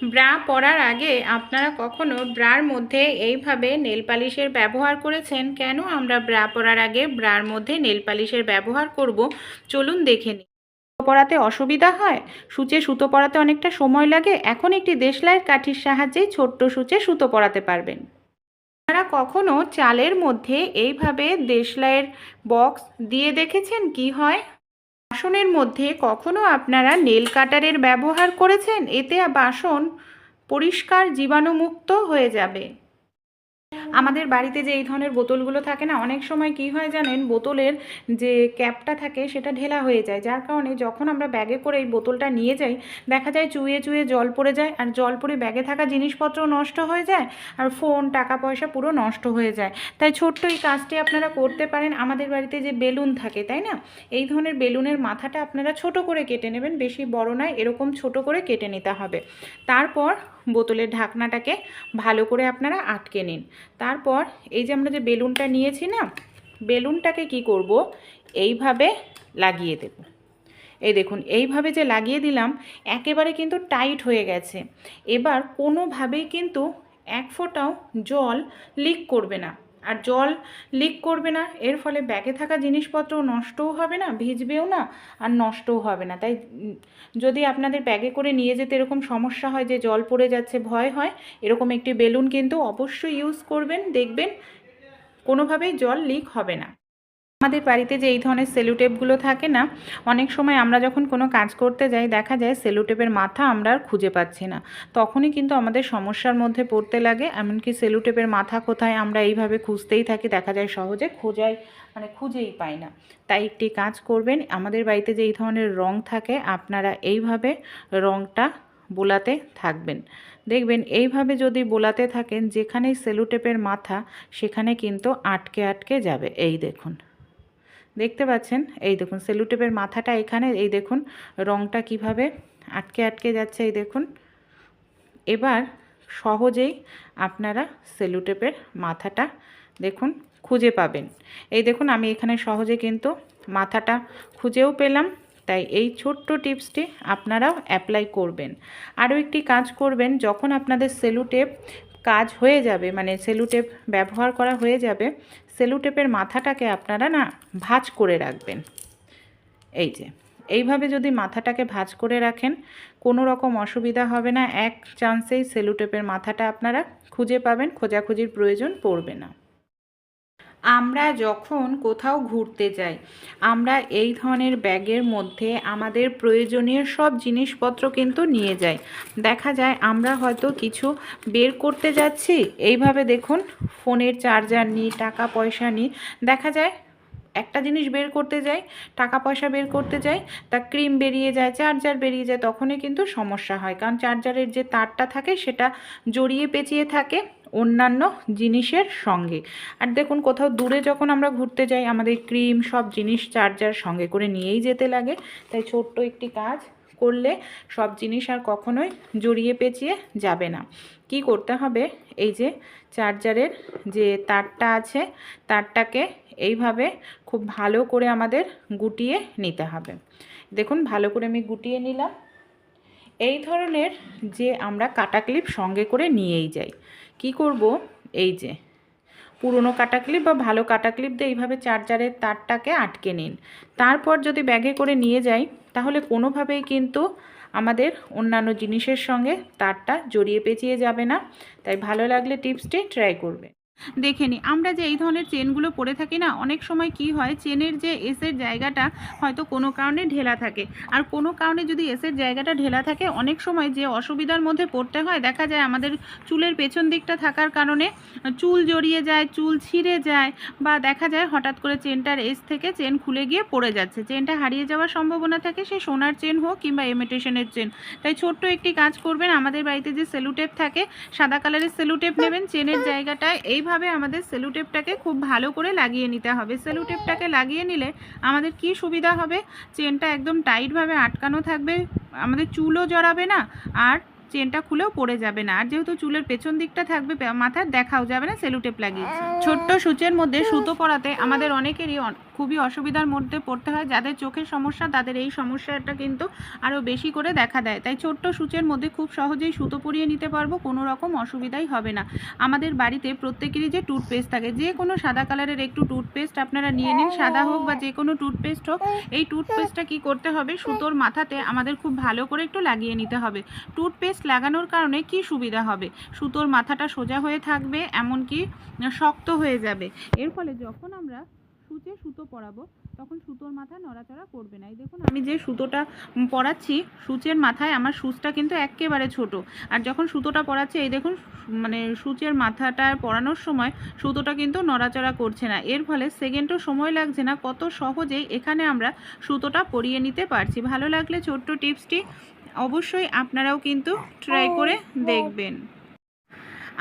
Bra পরার আগে আপনারা কখনো ব্রার মধ্যে এইভাবে নেল পালিশের ব্যবহার করেছেন? কেন আমরা ব্রা পরার আগে ব্রার মধ্যে নেল পালিশের ব্যবহার করব, চলুন দেখে নিই। সুতো পরাতে অসুবিধা হয়, সূচে সুতো পরাতে অনেকটা সময় লাগে, এখন একটি দেশলাইয়ের কাঠির সাহায্যেই ছোট্ট সূচে সুতো পরাতে পারবেন। আপনারা কখনো চালের মধ্যে এইভাবে দেশলাইয়ের বক্স দিয়ে দেখেছেন কি হয়? বাসনের মধ্যে কখনো আপনারা নেল কাটারের ব্যবহার করেছেন? এতে বাসন পরিষ্কার জীবাণুমুক্ত হয়ে যাবে। আমাদের বাড়িতে যে এই ধরনের বোতলগুলো থাকে না, অনেক সময় কি হয় জানেন, বোতলের যে ক্যাপটা থাকে সেটা ঢেলা হয়ে যায়, যার কারণে যখন আমরা ব্যাগে করে এই বোতলটা নিয়ে যাই দেখা যায় চুইয়ে চুইয়ে জল পড়ে যায়, আর জল পড়ে ব্যাগে থাকা জিনিসপত্র নষ্ট হয়ে যায়, আর ফোন টাকা পয়সা পুরো নষ্ট হয়ে যায়। তাই ছোট্ট এই কাজটি আপনারা করতে পারেন। আমাদের বাড়িতে যে বেলুন থাকে তাই না, এই ধরনের বেলুনের মাথাটা আপনারা ছোট করে কেটে নেবেন, বেশি বড় নয়, এরকম ছোট করে কেটে নিতে হবে। তারপর বোতলের ঢাকনাটাকে ভালো করে আপনারা আটকে নিন। তারপর এই যে আমরা যে বেলুনটা নিয়েছি না, বেলুনটাকে কি করব, এইভাবে লাগিয়ে দেব। এই দেখুন, এইভাবে যে লাগিয়ে দিলাম একেবারে কিন্তু টাইট হয়ে গেছে। এবার কোনোভাবেই কিন্তু এক ফোঁটাও জল লিক করবে না, আর জল লিক করবে না এর ফলে ব্যাগে থাকা জিনিসপত্র নষ্টও হবে না, ভিজবেও না, আর নষ্টও হবে না। তাই যদি আপনাদের ব্যাগে করে নিয়ে যেতে এরকম সমস্যা হয় যে জল পড়ে যাচ্ছে, ভয় হয়, এরকম একটি বেলুন কিন্তু অবশ্যই ইউজ করবেন, দেখবেন কোনোভাবেই জল লিক হবে না। আমাদের বাড়িতে যে এই ধরনের সেলুটেপগুলো থাকে না, অনেক সময় আমরা যখন কোনো কাজ করতে যাই দেখা যায় সেলুটেপের মাথা আমরা আর খুঁজে পাচ্ছি না, তখনই কিন্তু আমাদের সমস্যার মধ্যে পড়তে লাগে। এমনকি সেলুটেপের মাথা কোথায় আমরা এইভাবে খুঁজতেই থাকি, দেখা যায় সহজে খুঁজেই পাই না। তাই একটি কাজ করবেন, আমাদের বাড়িতে যে এই ধরনের রং থাকে আপনারা এইভাবে রংটা বোলাতে থাকবেন, দেখবেন এইভাবে যদি বোলাতে থাকেন যেখানেই সেলুটেপের মাথা সেখানে কিন্তু আটকে আটকে যাবে। এই দেখুন, দেখতে পাচ্ছেন, এই দেখুন সেলুটেপের মাথাটা এখানে, এই দেখুন রংটা কিভাবে আটকে আটকে যাচ্ছে, এই দেখুন। এবার সহজেই আপনারা সেলুটেপের মাথাটা দেখুন খুঁজে পাবেন। এই দেখুন আমি এখানে সহজে কিন্তু মাথাটা খুঁজেও পেলাম। তাই এই ছোট্ট টিপসটি আপনারাও অ্যাপ্লাই করবেন। আরও একটি কাজ করবেন, যখন আপনাদের সেলুটেপ কাজ হয়ে যাবে, মানে সেলুটেপ ব্যবহার করা হয়ে যাবে, সেলুটেপের মাথাটাকে আপনারা না ভাঁজ করে রাখবেন। এই যে এইভাবে যদি মাথাটাকে ভাঁজ করে রাখেন কোনো রকম অসুবিধা হবে না, এক চান্সেই সেলুটেপের মাথাটা আপনারা খুঁজে পাবেন, খোঁজাখুঁজির প্রয়োজন পড়বে না। আমরা যখন কোথাও ঘুরতে যাই আমরা এই ধরনের ব্যাগের মধ্যে আমাদের প্রয়োজনীয় সব জিনিসপত্র কিন্তু নিয়ে যাই। দেখা যায় আমরা হয়তো কিছু বের করতে যাচ্ছি, এইভাবে দেখুন ফোনের চার্জার নিই, টাকা পয়সা নিই, দেখা যায় একটা জিনিস বের করতে যাই, টাকা পয়সা বের করতে যাই, তা ক্রিম বেরিয়ে যায়, চার্জার বেরিয়ে যায়, তখনই কিন্তু সমস্যা হয়, কারণ চার্জারের যে তারটা থাকে সেটা জড়িয়ে পেঁচিয়ে থাকে অন্যান্য জিনিসের সঙ্গে। আর দেখুন কোথাও দূরে যখন আমরা ঘুরতে যাই আমাদের ক্রিম সব জিনিস চার্জার সঙ্গে করে নিয়েই যেতে লাগে। তাই ছোট্ট একটি কাজ করলে সব জিনিস আর কখনোই জড়িয়ে পেঁচিয়ে যাবে না। কি করতে হবে, এই যে চার্জারের যে তারটা আছে তারটাকে এইভাবে খুব ভালো করে আমাদের গুটিয়ে নিতে হবে। দেখুন ভালো করে আমি গুটিয়ে নিলাম। এই ধরনের যে আমরা কাটা ক্লিপ সঙ্গে করে নিয়েই যাই, কি করব, এই যে পুরনো কাটা ক্লিপ বা ভালো কাটা ক্লিপ দিয়ে এইভাবে চার্জারের তারটাকে আটকে নিন। তারপর যদি ব্যাগে করে নিয়ে যাই তাহলে কোনোভাবেই কিন্তু আমাদের অন্যান্য জিনিসের সঙ্গে তারটা জড়িয়ে পেঁচিয়ে যাবে না। তাই ভালো লাগলে টিপসটি ট্রাই করবে। দেখে নিই, আমরা যে এই ধরনের চেনগুলো পরে থাকি না, অনেক সময় কি হয় চেনের যে এসের জায়গাটা হয়তো কোনো কারণে ঢেলা থাকে, আর কোনো কারণে যদি এসের জায়গাটা ঢেলা থাকে অনেক সময় যে অসুবিধার মধ্যে পড়তে হয়, দেখা যায় আমাদের চুলের পেছন দিকটা থাকার কারণে চুল জড়িয়ে যায়, চুল ছিঁড়ে যায়, বা দেখা যায় হঠাৎ করে চেনটার এস থেকে চেন খুলে গিয়ে পড়ে যাচ্ছে, চেনটা হারিয়ে যাওয়ার সম্ভাবনা থাকে, সে সোনার চেন হোক কিংবা ইমিটেশনের চেন। তাই ছোট্ট একটি কাজ করবেন, আমাদের বাড়িতে যে সেলুটেপ থাকে সাদা কালারের সেলুটেপ নেবেন, চেনের জায়গাটায় এইভাবে আমাদের সেলুটেপটাকে খুব ভালো করে লাগিয়ে নিতে হবে। সেলুটেপটাকে লাগিয়ে নিলে আমাদের কি সুবিধা হবে, চেনটা একদম টাইটভাবে আটকানো থাকবে, আমাদের চুলও জড়াবে না, আর চেনটা খুলেও পড়ে যাবে না, আর যেহেতু চুলের পেছন দিকটা থাকবে মাথার দেখাও যাবে না সেলুটেপ লাগিয়েছি। ছোট্ট সূচের মধ্যে সুতো পরাতে আমাদের অনেকেরই খুবই অসুবিধার মধ্যে পড়তে হয়। যাদের চোখের সমস্যা তাদের এই সমস্যাটা কিন্তু আরও বেশি করে দেখা দেয়। তাই ছোট্ট সূচের মধ্যে খুব সহজেই সুতো পরিয়ে নিতে পারবো, কোনো রকম অসুবিধাই হবে না। আমাদের বাড়িতে প্রত্যেকেরই যে টুথপেস্ট থাকে, যে কোনো সাদা কালারের একটু টুথপেস্ট আপনারা নিয়ে নিন, সাদা হোক বা যে কোনো টুথপেস্ট হোক। এই টুথপেস্টটা কি করতে হবে, সুতোর মাথাতে আমাদের খুব ভালো করে একটু লাগিয়ে নিতে হবে। টুথপেস্ট লাগানোর কারণে কি সুবিধা হবে, সুতোর মাথাটা সোজা হয়ে থাকবে, এমনকি শক্ত হয়ে যাবে। এর ফলে যখন আমরা সূচে সুতো পরাবো তখন সুতোর মাথা নড়াচড়া করবে না। এই দেখুন আমি যে সুতোটা পরাচ্ছি সূচের মাথায়, আমার সূচটা কিন্তু একেবারে ছোট। আর যখন সুতোটা পরাচ্ছি এই দেখুন মানে সূচের মাথাটা পরানোর সময় সুতোটা কিন্তু নড়াচড়া করছে না। এর ফলে সেকেন্ডও সময় লাগছে না, কত সহজেই এখানে আমরা সুতোটা পরিয়ে নিতে পারছি। ভালো লাগলে ছোট্ট টিপসটি অবশ্যই আপনারাও কিন্তু ট্রাই করে দেখবেন।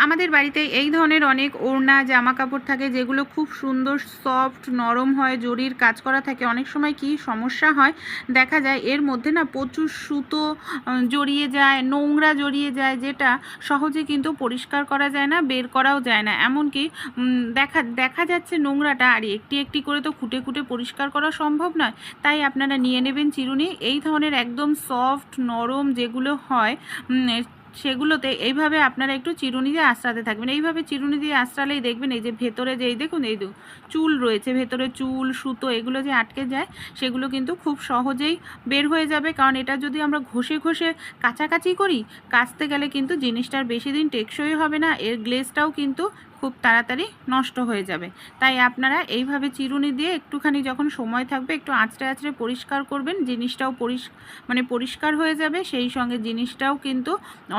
আমাদের বাড়িতে এই ধরনের অনেক ওড়না জামা কাপড় থাকে যেগুলো খুব সুন্দর সফট নরম হয়, জরির কাজ করা থাকে। অনেক সময় কি সমস্যা হয়, দেখা যায় এর মধ্যে না প্রচুর সুতো জড়িয়ে যায়, নোংরা জড়িয়ে যায়, যেটা সহজে কিন্তু পরিষ্কার করা যায় না, বের করাও যায় না। এমনকি দেখা যাচ্ছে নোংরাটা, আর একটি একটি করে তো খুঁটে খুঁটে পরিষ্কার করা সম্ভব নয়। তাই আপনারা নিয়ে নেবেন চিরুনি। এই ধরনের একদম সফট নরম যেগুলো হয় সেগুলোতে এইভাবে আপনারা একটু চিরুনি দিয়ে আঁচড়াতে থাকবেন। এইভাবে চিরুনি দিয়ে আঁচড়ালেই দেখবেন এই যে ভেতরে যে এই দেখুন এই চুল রয়েছে, ভেতরে চুল সুতো এগুলো যে আটকে যায় সেগুলো কিন্তু খুব সহজেই বের হয়ে যাবে। কারণ এটা যদি আমরা ঘষে ঘষে কাচাকাচি করি, কাচতে গেলে কিন্তু জিনিসটার বেশি দিন টেকসই হবে না, এর গ্লেজটাও কিন্তু খুব তাড়াতাড়ি নষ্ট হয়ে যাবে। তাই আপনারা এইভাবে চিরুনি দিয়ে একটুখানি যখন সময় থাকবে একটু আঁচড়ে আঁচড়ে পরিষ্কার করবেন, জিনিসটাও পরিষ্কার হয়ে যাবে, সেই সঙ্গে জিনিসটাও কিন্তু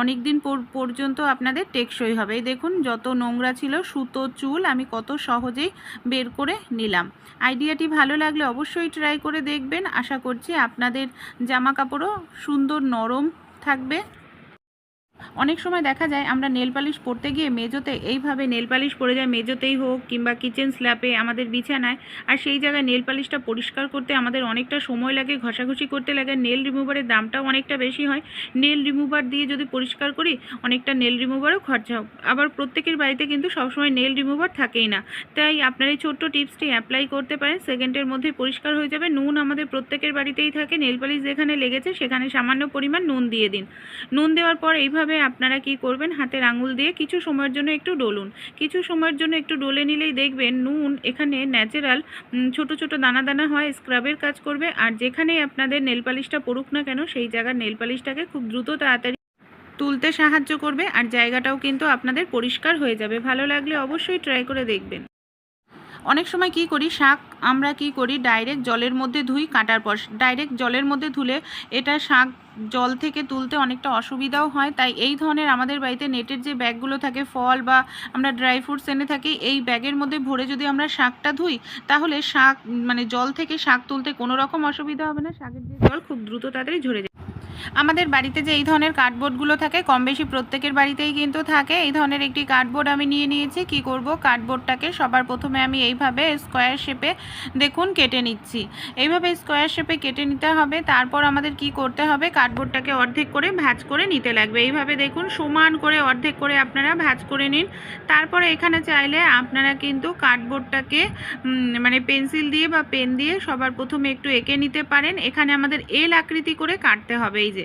অনেক দিন পর্যন্ত আপনাদের টেকসই হবে। এই দেখুন যত নোংরা ছিল সুতো চুল আমি কত সহজেই বের করে নিলাম। আইডিয়াটি ভালো লাগলে অবশ্যই ট্রাই করে দেখবেন। আশা করছি আপনাদের জামা কাপড়ও সুন্দর নরম থাকবে। অনেক সময় দেখা যায় আমরা নেল পালিশ পরতে গিয়ে মেজোতে এইভাবে নেল পালিশ পড়ে যায়, মেজোতেই হোক কিংবা কিচেন স্ল্যাপে আমাদের বিছানায়, আর সেই জায়গায় নেল পালিশটা পরিষ্কার করতে আমাদের অনেকটা সময় লাগে, ঘষাঘষি করতে লাগে। নেল রিমুভারের দামটাও অনেকটা বেশি হয়। নেল রিমুভার দিয়ে যদি পরিষ্কার করি অনেকটা নেল রিমুভারও খরচা হোক। আবার প্রত্যেকের বাড়িতে কিন্তু সবসময় নেল রিমুভার থাকেই না। তাই আপনার এই ছোট্ট টিপসটি অ্যাপ্লাই করতে পারেন, সেকেন্ডের মধ্যে পরিষ্কার হয়ে যাবে। নুন আমাদের প্রত্যেকের বাড়িতেই থাকে, নেল পালিশ যেখানে লেগেছে সেখানে সামান্য পরিমাণ নুন দিয়ে দিন। নুন দেওয়ার পর এইভাবে আপনারা কি করবেন, হাতের আঙুল দিয়ে কিছু সময়ের জন্য একটু ডলুন। কিছু সময়ের জন্য একটু ডলে নিলেই দেখবেন নুন এখানে ন্যাচারাল ছোট ছোট দানা দানা হয়, স্ক্রাবের কাজ করবে। আর যেখানেই আপনাদের নেল পালিশটা পড়ুক না কেন সেই জায়গার নেল পালিশটাকে খুব দ্রুত তাড়াতাড়ি তুলতে সাহায্য করবে, আর জায়গাটাও কিন্তু আপনাদের পরিষ্কার হয়ে যাবে। ভালো লাগলে অবশ্যই ট্রাই করে দেখবেন। অনেক সময় কি করি, শাক আমরা কি করি ডাইরেক্ট জলের মধ্যে ধুই, কাটার পর ডাইরেক্ট জলের মধ্যে ধুলে এটা শাক জল থেকে তুলতে অনেকটা অসুবিধাও হয়। তাই এই ধরনের আমাদের বাড়িতে নেটের যে ব্যাগগুলো থাকে, ফল বা আমরা ড্রাই ফ্রুটস এনে থাকি, এই ব্যাগের মধ্যে ভরে যদি আমরা শাকটা ধুই তাহলে শাক জল থেকে শাক তুলতে কোনো রকম অসুবিধা হবে না, শাকের যে জল খুব দ্রুত তাড়াতাড়ি ঝরে যায়। আমাদের বাড়িতে যে এই ধরনের কার্ডবোর্ডগুলো থাকে কম বেশি প্রত্যেকের বাড়িতেই কিন্তু থাকে। এই ধরনের একটি কার্ডবোর্ড আমি নিয়ে নিয়েছি। কি করব, কার্ডবোর্ডটাকে সবার প্রথমে আমি এইভাবে স্কোয়ার শেপে দেখুন কেটে নিচ্ছি। এইভাবে স্কোয়ার শেপে কেটে নিতে হবে। তারপর আমাদের কি করতে হবে, কার্ডবোর্ডটাকে অর্ধেক করে ভাঁজ করে নিতে লাগবে। এইভাবে দেখুন সমান করে অর্ধেক করে আপনারা ভাঁজ করে নিন। তারপরে এখানে চাইলে আপনারা কিন্তু কার্ডবোর্ডটাকে পেন্সিল দিয়ে বা পেন দিয়ে সবার প্রথমে একটু এঁকে নিতে পারেন। এখানে আমাদের এল আকৃতি করে কাটতে হবে। এই যে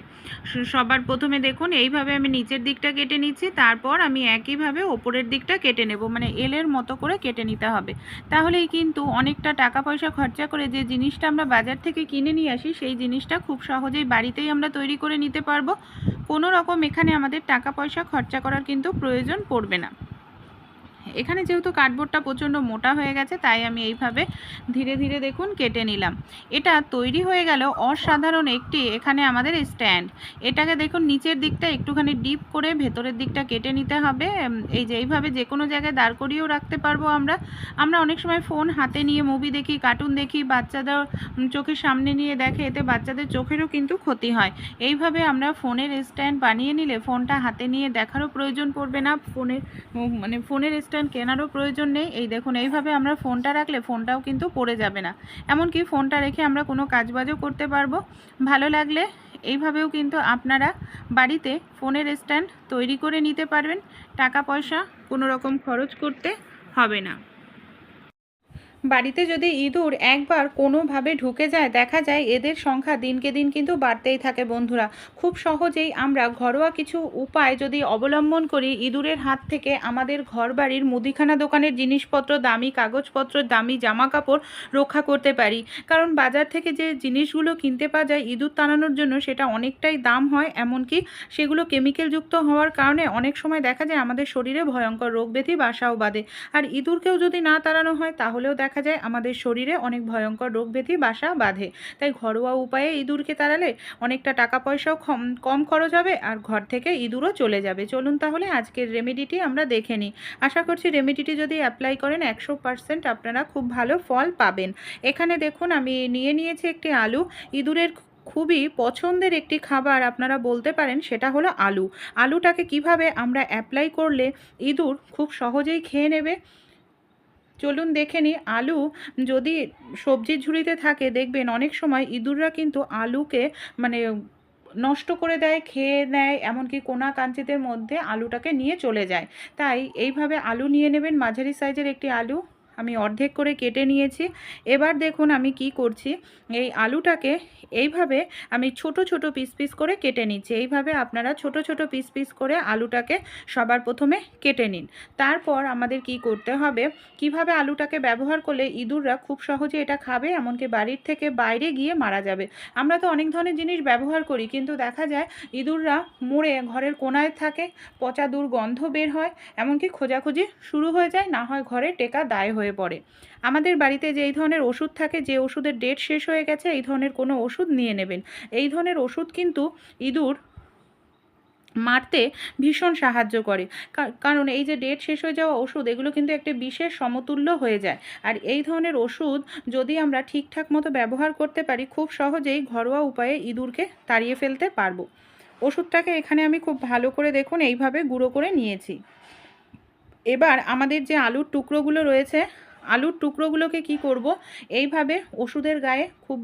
সবার প্রথমে দেখুন এইভাবে আমি নিচের দিকটা কেটে নিচ্ছি, তারপর আমি একইভাবে ওপরের দিকটা কেটে নেব, এলের মতো করে কেটে নিতে হবে। তাহলেই কিন্তু অনেকটা টাকা পয়সা খরচা করে যে জিনিসটা আমরা বাজার থেকে কিনে নিয়ে আসি সেই জিনিসটা খুব সহজেই বাড়িতেই আমরা তৈরি করে নিতে পারবো। কোনো রকম এখানে আমাদের টাকা পয়সা খরচা করার কিন্তু প্রয়োজন পড়বে না। এখানে যেহেতু কার্ডবোর্ডটা প্রচণ্ড মোটা হয়ে গেছে তাই আমি এইভাবে ধীরে ধীরে দেখুন কেটে নিলাম। এটা তৈরি হয়ে গেল অসাধারণ একটি এখানে আমাদের স্ট্যান্ড। এটাকে দেখুন নিচের দিকটা একটুখানি ডিপ করে ভেতরের দিকটা কেটে নিতে হবে। এই যে এইভাবে যে কোনো জায়গায় দাঁড় করিয়েও রাখতে পারবো আমরা অনেক সময় ফোন হাতে নিয়ে মুভি দেখি, কার্টুন দেখি, বাচ্চাদের চোখের সামনে নিয়ে দেখে, এতে বাচ্চাদের চোখেরও কিন্তু ক্ষতি হয়। এইভাবে আমরা ফোনের স্ট্যান্ড বানিয়ে নিলে ফোনটা হাতে নিয়ে দেখারও প্রয়োজন পড়বে না, ফোনের স্ট্যান্ড কেনারও প্রয়োজন নেই। এই দেখুন এইভাবে আমরা ফোনটা রাখলে ফোনটাও কিন্তু পড়ে যাবে না, এমনকি ফোনটা রেখে আমরা কোনো কাজবাজও করতে পারবো। ভালো লাগলে এইভাবেও কিন্তু আপনারা বাড়িতে ফোনের স্ট্যান্ড তৈরি করে নিতে পারবেন, টাকা পয়সা কোনো রকম খরচ করতে হবে না। বাড়িতে যদি ইঁদুর একবার কোনোভাবে ঢুকে যায়, দেখা যায় এদের সংখ্যা দিনকে দিন কিন্তু বাড়তেই থাকে বন্ধুরা। খুব সহজেই আমরা ঘরোয়া কিছু উপায় যদি অবলম্বন করি, ইঁদুরের হাত থেকে আমাদের ঘরবাড়ির মুদিখানা দোকানের জিনিসপত্র, দামি কাগজপত্র, দামি জামা কাপড় রক্ষা করতে পারি। কারণ বাজার থেকে যে জিনিসগুলো কিনতে পাওয়া যায় ইঁদুর তাড়ানোর জন্য, সেটা অনেকটাই দাম হয়, এমনকি সেগুলো কেমিক্যালযুক্ত হওয়ার কারণে অনেক সময় দেখা যায় আমাদের শরীরে ভয়ঙ্কর রোগ ব্যাধি বাসাও বাঁধে। আর ইঁদুরকেও যদি না তাড়ানো হয় তাহলেও দেখা যায় আমাদের শরীরে অনেক ভয়ঙ্কর রোগ ব্যাধি বাসা বাঁধে। তাই ঘরোয়া উপায়ে ইঁদুরকে তাড়ালে অনেকটা টাকা পয়সাও কম খরচ হবে, আর ঘর থেকে ইঁদুরও চলে যাবে। চলুন তাহলে আজকের রেমেডিটি আমরা দেখে নিই। আশা করছি রেমেডিটি যদি অ্যাপ্লাই করেন 100% আপনারা খুব ভালো ফল পাবেন। এখানে দেখুন আমি নিয়ে নিয়েছি একটি আলু। ইঁদুরের খুবই পছন্দের একটি খাবার আপনারা বলতে পারেন, সেটা হলো আলু। আলুটাকে কিভাবে আমরা অ্যাপ্লাই করলে ইঁদুর খুব সহজেই খেয়ে নেবে, চলুন দেখে নিই। আলু যদি সবজির ঝুড়িতে থাকে, দেখবেন অনেক সময় ইঁদুররা কিন্তু আলুকে মানে নষ্ট করে দেয়, খেয়ে নেয়, এমনকি কোনা কাঞ্চিদের মধ্যে আলুটাকে নিয়ে চলে যায়। তাই এইভাবে আলু নিয়ে নেবেন। মাঝারি সাইজের একটি আলু আমি অর্ধেক করে কেটে নিয়েছি। এবার দেখুন আমি কি করছি, এই আলুটাকে এইভাবে আমি ছোট ছোট পিস পিস করে কেটে নিচ্ছি। এইভাবে আপনারা ছোট ছোট পিস পিস করে আলুটাকে সবার প্রথমে কেটে নিন। তারপর আমাদের কি করতে হবে, কিভাবে আলুটাকে ব্যবহার করলে ইঁদুররা খুব সহজে এটা খাবে, এমনকি বাড়ির থেকে বাইরে গিয়ে মারা যাবে। আমরা তো অনেক ধরনের জিনিস ব্যবহার করি, কিন্তু দেখা যায় ইঁদুররা মরে ঘরের কোনায় থাকে, পচা দুর্গন্ধ বের হয়, এমনকি খোঁজাখুঁজি শুরু হয়ে যায়, না হয় ঘরে টেকা দায় হয়ে পড়ে। আমাদের বাড়িতে যে এই ধরনের ওষুধ থাকে, যে ওষুধের ডেট শেষ হয়ে গেছে, এই ধরনের কোনো ওষুধ নিয়ে নেবেন। এই ধরনের ওষুধ কিন্তু ইঁদুর মারতে ভীষণ সাহায্য করে। কারণ এই যে ডেট শেষ হয়ে যাওয়া ওষুধ, এগুলো কিন্তু একটা বিশেষ সমতুল্য হয়ে যায়। আর এই ধরনের ওষুধ যদি আমরা ঠিকঠাক মতো ব্যবহার করতে পারি, খুব সহজেই ঘরোয়া উপায়ে ইঁদুরকে তাড়িয়ে ফেলতে পারবো। ওষুধটাকে এখানে আমি খুব ভালো করে দেখুন এইভাবে গুঁড়ো করে নিয়েছি। এবার আমাদের যে আলুর টুকরোগুলো রয়েছে, আলুর টুকরোগুলোকে কি করব, এইভাবে ওষুধের গায়ে খুব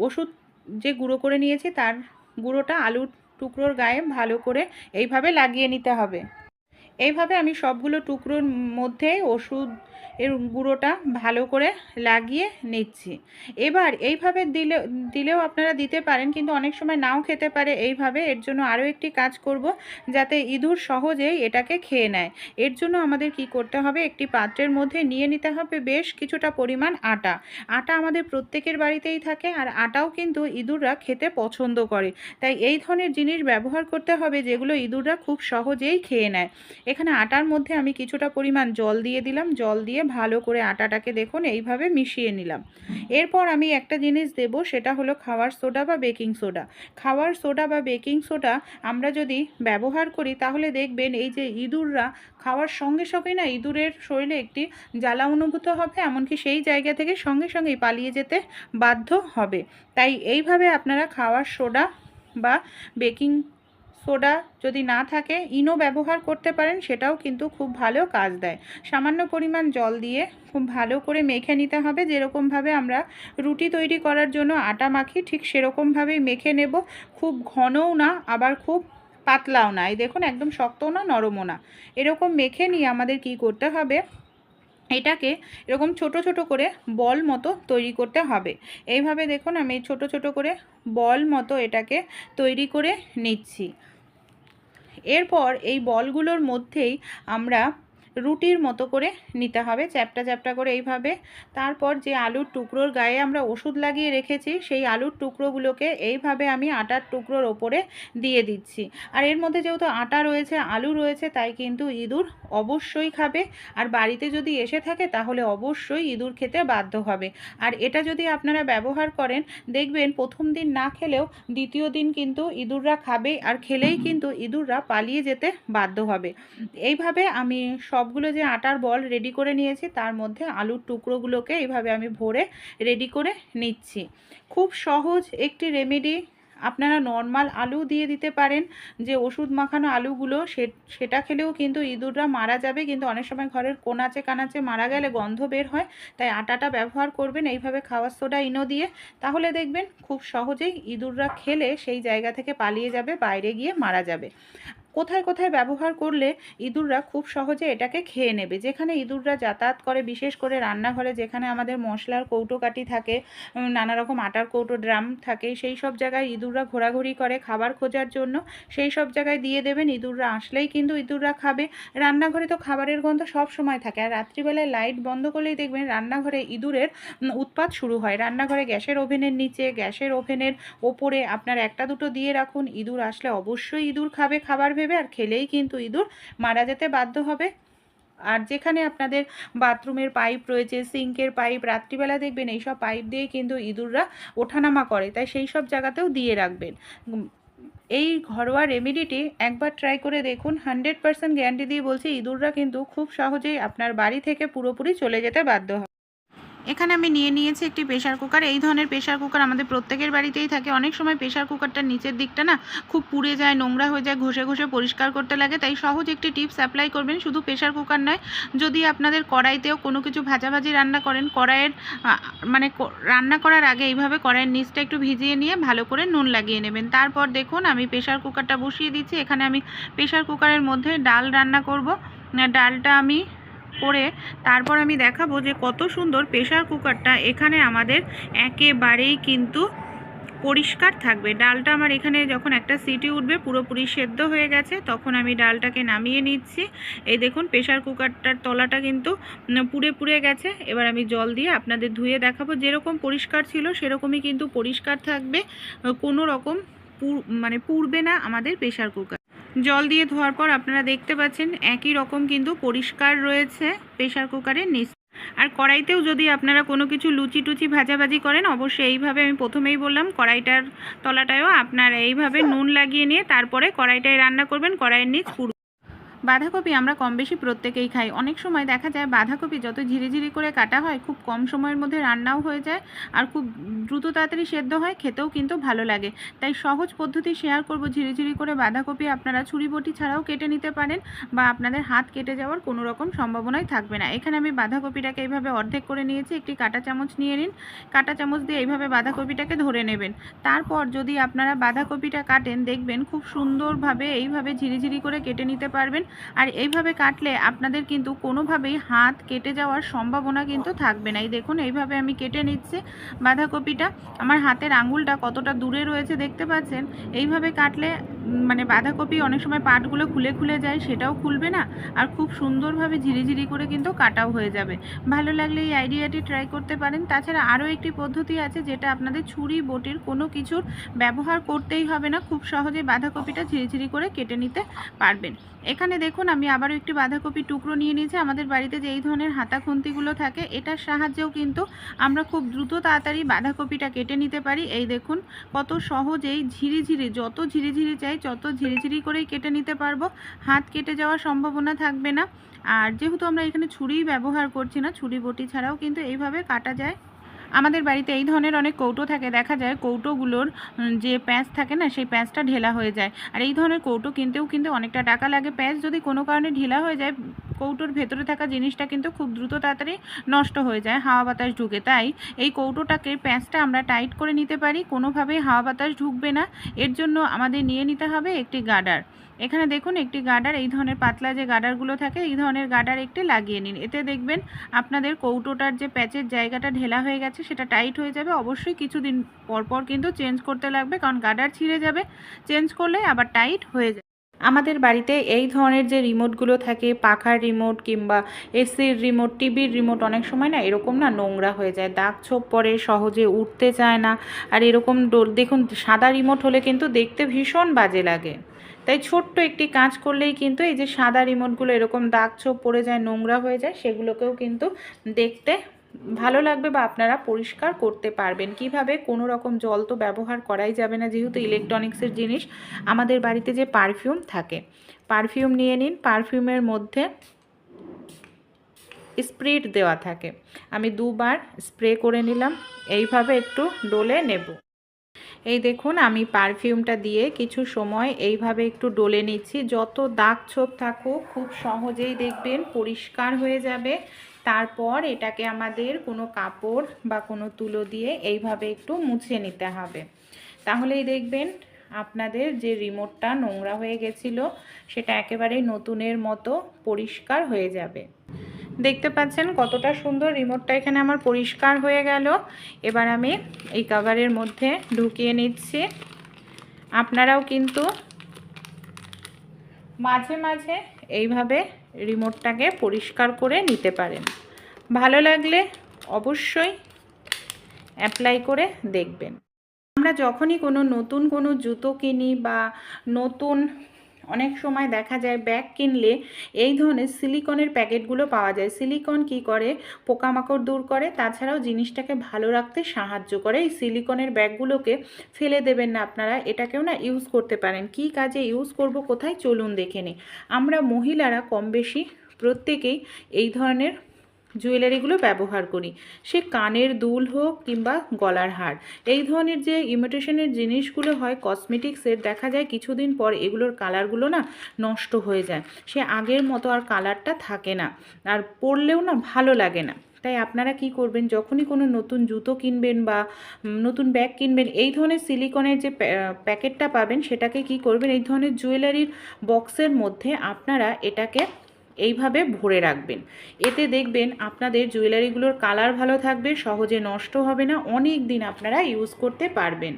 ওষুধ যে গুঁড়ো করে নিয়েছি তার গুঁড়োটা আলুর টুকরোর গায়ে ভালো করে এইভাবে লাগিয়ে নিতে হবে। এইভাবে আমি সবগুলো টুকরোর মধ্যে ওষুধ এর গুঁড়োটা ভালো করে লাগিয়ে নিচ্ছি। এবার এইভাবে দিলেও আপনারা দিতে পারেন, কিন্তু অনেক সময় নাও খেতে পারে এইভাবে। এর জন্য আরও একটি কাজ করব, যাতে ইঁদুর সহজেই এটাকে খেয়ে নেয়। এর জন্য আমাদের কি করতে হবে, একটি পাত্রের মধ্যে নিয়ে নিতে হবে বেশ কিছুটা পরিমাণ আটা। আটা আমাদের প্রত্যেকের বাড়িতেই থাকে, আর আটাও কিন্তু ইঁদুররা খেতে পছন্দ করে। তাই এই ধরনের জিনিস ব্যবহার করতে হবে যেগুলো ইঁদুররা খুব সহজেই খেয়ে নেয়। এখানে আটার মধ্যে আমি কিছুটা পরিমাণ জল দিয়ে দিলাম। জল দিয়ে ভালো করে আটাটাকে দেখুন এইভাবে মিশিয়ে নিলাম। এরপর আমি একটা জিনিস দেব, সেটা হলো খাওয়ার সোডা বা বেকিং সোডা। খাওয়ার সোডা বা বেকিং সোডা আমরা যদি ব্যবহার করি, তাহলে দেখবেন এই যে ইঁদুররা খাওয়ার সঙ্গে সঙ্গে না ইঁদুরের শরীরে একটি জ্বালা অনুভূত হবে, এমনকি সেই জায়গা থেকে সঙ্গে সঙ্গেই পালিয়ে যেতে বাধ্য হবে। তাই এইভাবে আপনারা খাওয়ার সোডা বা বেকিং সোডা যদি না থাকে, ইনো ব্যবহার করতে পারেন, সেটাও কিন্তু খুব ভালো কাজ দেয়। সামান্য পরিমাণ জল দিয়ে খুব ভালো করে মেখে নিতে হবে। যেরকমভাবে আমরা রুটি তৈরি করার জন্য আটা মাখি, ঠিক সেরকমভাবেই মেখে নেব। খুব ঘনও না, আবার খুব পাতলাও না। এই দেখুন একদম শক্তও না, নরমও না। এরকম মেখে নিয়ে আমাদের কি করতে হবে, এটাকে এরকম ছোট ছোট করে বল মতো তৈরি করতে হবে। এইভাবে দেখুন আমি ছোট ছোট করে বল মতো এটাকে তৈরি করে নিচ্ছি। এরপর এই বলগুলোর মধ্যেই আমরা রুটির মতো করে নিতে হবে, চ্যাপ্টা চ্যাপ্টা করে এইভাবে। তারপর যে আলুর টুকরোর গায়ে আমরা ওষুধ লাগিয়ে রেখেছি, সেই আলুর টুকরোগুলোকে এইভাবে আমি আটার টুকরোর ওপরে দিয়ে দিচ্ছি। আর এর মধ্যে যেহেতু আটা রয়েছে, আলু রয়েছে, তাই কিন্তু ইঁদুর অবশ্যই খাবে। আর বাড়িতে যদি এসে থাকে তাহলে অবশ্যই ইঁদুর খেতে বাধ্য হবে। আর এটা যদি আপনারা ব্যবহার করেন, দেখবেন প্রথম দিন না খেলেও দ্বিতীয় দিন কিন্তু ইঁদুররা খাবেই, আর খেলেই কিন্তু ইঁদুররা পালিয়ে যেতে বাধ্য হবে। এইভাবে আমি সবগুলো যে আটার বল রেডি করে নিয়েছি, তার মধ্যে আলুর টুকরোগুলোকে এইভাবে আমি ভরে রেডি করে নিচ্ছি। খুব সহজ একটি রেমেডি। আপনারা নর্মাল আলু দিয়ে দিতে পারেন, যে ওষুধ মাখানো আলুগুলো, সেটা খেলেও কিন্তু ইঁদুররা মারা যাবে। কিন্তু অনেক সময় ঘরের কোনাচে কানাচে মারা গেলে গন্ধ বের হয়, তাই আটাটা ব্যবহার করবেন এইভাবে খাওয়ার সোডা ইনো দিয়ে। তাহলে দেখবেন খুব সহজেই ইঁদুররা খেলে সেই জায়গা থেকে পালিয়ে যাবে, বাইরে গিয়ে মারা যাবে। কোথায় কোথায় ব্যবহার করলে ইঁদুররা খুব সহজে এটাকে খেয়ে নেবে। যেখানে ইঁদুররা যাতায়াত করে, বিশেষ করে রান্নাঘরে যেখানে আমাদের মশলার কৌটোকাঠি থাকে, নানা রকম আটার কৌটো, ড্রাম থাকে, সেই সব জায়গায় ইঁদুররা ঘোরাঘুরি করে খাবার খোঁজার জন্য, সেই সব জায়গায় দিয়ে দেবেন। ইঁদুররা আসলেই কিন্তু ইঁদুররা খাবে। রান্নাঘরে তো খাবারের গন্ধ সব সময় থাকে, আর রাত্রিবেলায় লাইট বন্ধ করলেই দেখবেন রান্নাঘরে ইঁদুরের উৎপাত শুরু হয়। রান্নাঘরে গ্যাসের ওভেনের নিচে, গ্যাসের ওভেনের ওপরে আপনার একটা দুটো দিয়ে রাখুন। ইঁদুর আসলে অবশ্যই ইঁদুর খাবে খাবার ভেবে, আর খেলেই কিন্তু ইঁদুর মারা যেতে বাধ্য হবে। আর যেখানে আপনাদের বাথরুমের পাইপ রয়েছে, সিঙ্কের পাইপ, রাত্রিবেলা দেখবেন এইসব পাইপ দিয়ে কিন্তু ইঁদুররা ওঠানামা করে, তাই সেই সব জায়গাতেও দিয়ে রাখবেন। এই ঘরোয়া রেমেডিটি একবার ট্রাই করে দেখুন, 100% গ্যারান্টি দিয়ে বলছি ইঁদুররা কিন্তু খুব সহজেই আপনার বাড়ি থেকে পুরোপুরি চলে যেতে বাধ্য হয়। এখানে আমি নিয়ে নিয়েছি একটি প্রেশার কুকার। এই ধরনের প্রেশার কুকার আমাদের প্রত্যেকের বাড়িতেই থাকে। অনেক সময় প্রেশার কুকারটার নিচের দিকটা না খুব পুড়ে যায়, নোংরা হয়ে যায়, ঘষে ঘষে পরিষ্কার করতে লাগে। তাই সহজ একটি টিপস অ্যাপ্লাই করবেন। শুধু প্রেশার কুকার নয়, যদি আপনাদের কড়াইতেও কোনো কিছু ভাজাভাজি রান্না করেন, কড়াইয়ের মানে রান্না করার আগে এইভাবে কড়াইয়ের নিচটা একটু ভিজিয়ে নিয়ে ভালো করে নুন লাগিয়ে নেবেন। তারপর দেখুন আমি প্রেশার কুকারটা বসিয়ে দিচ্ছি। এখানে আমি প্রেশার কুকারের মধ্যে ডাল রান্না করব। ডালটা আমি করে তারপর আমি দেখাবো যে কত সুন্দর প্রেশার কুকারটা এখানে আমাদের একেবারেই কিন্তু পরিষ্কার থাকবে। ডালটা আমার এখানে যখন একটা সিটি উঠবে, পুরোপুরি সেদ্ধ হয়ে গেছে, তখন আমি ডালটাকে নামিয়ে নিচ্ছি। এই দেখুন প্রেশার কুকারটার তলাটা কিন্তু পুড়ে পুড়ে গেছে। এবার আমি জল দিয়ে আপনাদের ধুয়ে দেখাবো। যেরকম পরিষ্কার ছিল সেরকমই কিন্তু পরিষ্কার থাকবে, কোনো রকম মানে পুড়বে না আমাদের প্রেশার কুকার। জল দিয়ে ধোয়ার পর আপনারা দেখতে পাচ্ছেন একই রকম কিন্তু পরিষ্কার রয়েছে প্রেশার কুকারের নিচ। আর কড়াইতেও যদি আপনারা কোনো কিছু লুচি টুচি ভাজাভাজি করেন, অবশ্যই এইভাবে, আমি প্রথমেই বললাম কড়াইটার তলাটায়ও আপনারা এইভাবে নুন লাগিয়ে নিয়ে তারপরে কড়াইটায় রান্না করবেন, কড়াইয়ের নিচ পুরো। বাঁধাকপি আমরা কম বেশি প্রত্যেকেই খাই। অনেক সময় দেখা যায় বাঁধাকপি যত ঝিরিঝিরি করে কাটা হয়, খুব কম সময়ের মধ্যে রান্নাও হয়ে যায়, আর খুব দ্রুত তাড়াতাড়ি সেদ্ধ হয়, খেতেও কিন্তু ভালো লাগে। তাই সহজ পদ্ধতি শেয়ার করব। ঝিরিঝিরি করে বাঁধাকপি আপনারা ছুরি বটি ছাড়াও কেটে নিতে পারেন, বা আপনাদের হাত কেটে যাওয়ার কোনো রকম সম্ভাবনাই থাকবে না। এখানে আমি বাঁধাকপিটাকে এইভাবে অর্ধেক করে নিয়েছি। একটি কাঁটা চামচ নিয়ে নিন। কাঁটা চামচ দিয়ে এইভাবে বাঁধাকপিটাকে ধরে নেবেন। তারপর যদি আপনারা বাঁধাকপিটা কাটেন, দেখবেন খুব সুন্দরভাবে এইভাবে ঝিরিঝিরি করে কেটে নিতে পারবেন। আর এইভাবে কাটলে আপনাদের কিন্তু কোনোভাবেই হাত কেটে যাওয়ার সম্ভাবনা কিন্তু থাকবে না। এই দেখুন এইভাবে আমি কেটে নিচ্ছি বাঁধাকপিটা। আমার হাতের আঙুলটা কতটা দূরে রয়েছে দেখতে পাচ্ছেন। এইভাবে কাটলে মানে বাঁধাকপি অনেক সময় পাটগুলো খুলে খুলে যায়, সেটাও খুলবে না, আর খুব সুন্দরভাবে ঝিরিঝিরি করে কিন্তু কাটাও হয়ে যাবে। ভালো লাগলে এই আইডিয়াটি ট্রাই করতে পারেন। তাছাড়া আরও একটি পদ্ধতি আছে, যেটা আপনাদের ছুরি বটির কোনো কিছুর ব্যবহার করতেই হবে না, খুব সহজে বাঁধাকপিটা ঝিরিঝিরি করে কেটে নিতে পারবেন। এখানে দেখুন আমি আবারও একটি বাঁধাকপি টুকরো নিয়ে নিয়েছি। আমাদের বাড়িতে যে এই ধরনের হাতা খুন্তিগুলো থাকে, এটার সাহায্যেও কিন্তু আমরা খুব দ্রুত তাড়াতাড়ি বাঁধাকপিটা কেটে নিতে পারি। এই দেখুন কত সহজেই ঝিরিঝিরি, যত ঝিরিঝিরি চাই তত ঝিরিঝিরি করেই কেটে নিতে পারবো, হাত কেটে যাওয়ার সম্ভাবনা থাকবে না। আর যেহেতু আমরা এখানে ছুরি ব্যবহার করছি না, ছুরি বটি ছাড়াও কিন্তু এইভাবে কাটা যায়। আমাদের বাড়িতে এই ধরনের অনেক কৌটো থাকে, দেখা যায় কৌটোগুলোর যে প্যাঁচ থাকে না, সেই প্যাঁচটা ঢেলা হয়ে যায়। আর এই ধরনের কৌটো কিনতেও কিন্তু অনেকটা টাকা লাগে। প্যাঁচ যদি কোনো কারণে ঢিলা হয়ে যায়, কৌটোর ভেতরে থাকা জিনিসটা কিন্তু খুব দ্রুত তাড়াতাড়ি নষ্ট হয়ে যায়, হাওয়া বাতাস ঢুকে। তাই এই কৌটোটাকে, প্যাঁচটা আমরা টাইট করে নিতে পারি, কোনোভাবেই হাওয়া বাতাস ঢুকবে না। এর জন্য আমাদের নিয়ে নিতে হবে একটি গার্ডার। এখানে দেখুন একটি গার্ডার, এই ধরনের পাতলা যে গার্ডারগুলো থাকে, এই ধরনের গার্ডার একটি লাগিয়ে নিন। এতে দেখবেন আপনাদের কৌটোটার যে প্যাচের জায়গাটা ঢেলা হয়ে গেছে সেটা টাইট হয়ে যাবে। অবশ্যই কিছুদিন পর কিন্তু চেঞ্জ করতে লাগবে, কারণ গার্ডার ছিঁড়ে যাবে, চেঞ্জ করলে আবার টাইট হয়ে যাবে। আমাদের বাড়িতে এই ধরনের যে রিমোটগুলো থাকে, পাখার রিমোট কিংবা এসির রিমোট, টিভির রিমোট, অনেক সময় না এরকম না নোংরা হয়ে যায়, দাগ ছোপ পড়ে, সহজে উঠতে চায় না। আর এরকম দেখুন সাদা রিমোট হলে কিন্তু দেখতে ভীষণ বাজে লাগে। তাই ছোট্ট একটি কাজ করলেই কিন্তু এই যে সাদা রিমোটগুলো এরকম দাগ ছোপ পড়ে যায়, নোংরা হয়ে যায়, সেগুলোকেও কিন্তু দেখতে ভালো লাগবে, বা আপনারা পরিষ্কার করতে পারবেন। কিভাবে? কোনো রকম জল তো ব্যবহার করাই যাবে না, যেহেতু ইলেকট্রনিক্সের জিনিস। আমাদের বাড়িতে যে পারফিউম থাকে, পারফিউম নিয়ে নিন। পারফিউমের মধ্যে স্প্রিট দেওয়া থাকে, আমি দুবার স্প্রে করে নিলাম। এইভাবে একটু ডলে নেব। এই দেখুন আমি পারফিউমটা দিয়ে কিছু সময় এইভাবে একটু ডলে নিচ্ছি। যত দাগ ছোপ থাকুক খুব সহজেই দেখবেন পরিষ্কার হয়ে যাবে। তারপর এটাকে আমাদের কোনো কাপড় বা কোনো তুলো দিয়ে এইভাবে একটু মুছে নিতে হবে। তাহলেই দেখবেন আপনাদের যে রিমোটটা নোংরা হয়ে গেছিলো সেটা একেবারেই নতুনের মতো পরিষ্কার হয়ে যাবে। দেখতে পাচ্ছেন কতটা সুন্দর রিমোটটা এখানে আমার পরিষ্কার হয়ে গেল। এবার আমি এই কভারের মধ্যে ঢুকিয়ে নিচ্ছি। আপনারাও কিন্তু মাঝে মাঝে এইভাবে রিমোটটাকে পরিষ্কার করে নিতে পারেন। ভালো লাগলে অবশ্যই অ্যাপ্লাই করে দেখবেন। আমরা যখনই নতুন কোনো জুতো কিনি বা নতুন অনেক সময় দেখা যায় ব্যাগ কিনলে এই ধরনের সিলিকনের প্যাকেটগুলো পাওয়া যায়। সিলিকন কি করে, পোকামাকড় দূর করে, তাছাড়াও জিনিসটাকে ভালো রাখতে সাহায্য করে। এই সিলিকনের ব্যাগগুলোকে ফেলে দেবেন না আপনারা, এটাকেও না ইউজ করতে পারেন। কি কাজে ইউজ করব, কোথায়, চলুন দেখে নিই। আমরা মহিলারা কম বেশি প্রত্যেকেই এই ধরনের জুয়েলারিগুলো ব্যবহার করি, সে কানের দুল হোক কিংবা গলার হার। এই ধরনের যে ইমিটেশনের জিনিসগুলো হয় কসমেটিক্সের, দেখা যায় কিছুদিন পর এগুলোর কালারগুলো না নষ্ট হয়ে যায়, সে আগের মতো আর কালারটা থাকে না, আর পরলেও না ভালো লাগে না। তাই আপনারা কি করবেন, যখনই কোনো নতুন জুতো কিনবেন বা নতুন ব্যাগ কিনবেন, এই ধরনের সিলিকনের যে প্যাকেটটা পাবেন সেটাকে কি করবেন, এই ধরনের জুয়েলারির বক্সের মধ্যে আপনারা এটাকে এইভাবে ভরে রাখবেন। এতে দেখবেন আপনাদের জুয়েলারিগুলোর কালার ভালো থাকবে, সহজে নষ্ট হবে না, অনেক দিন আপনারা ইউজ করতে পারবেন।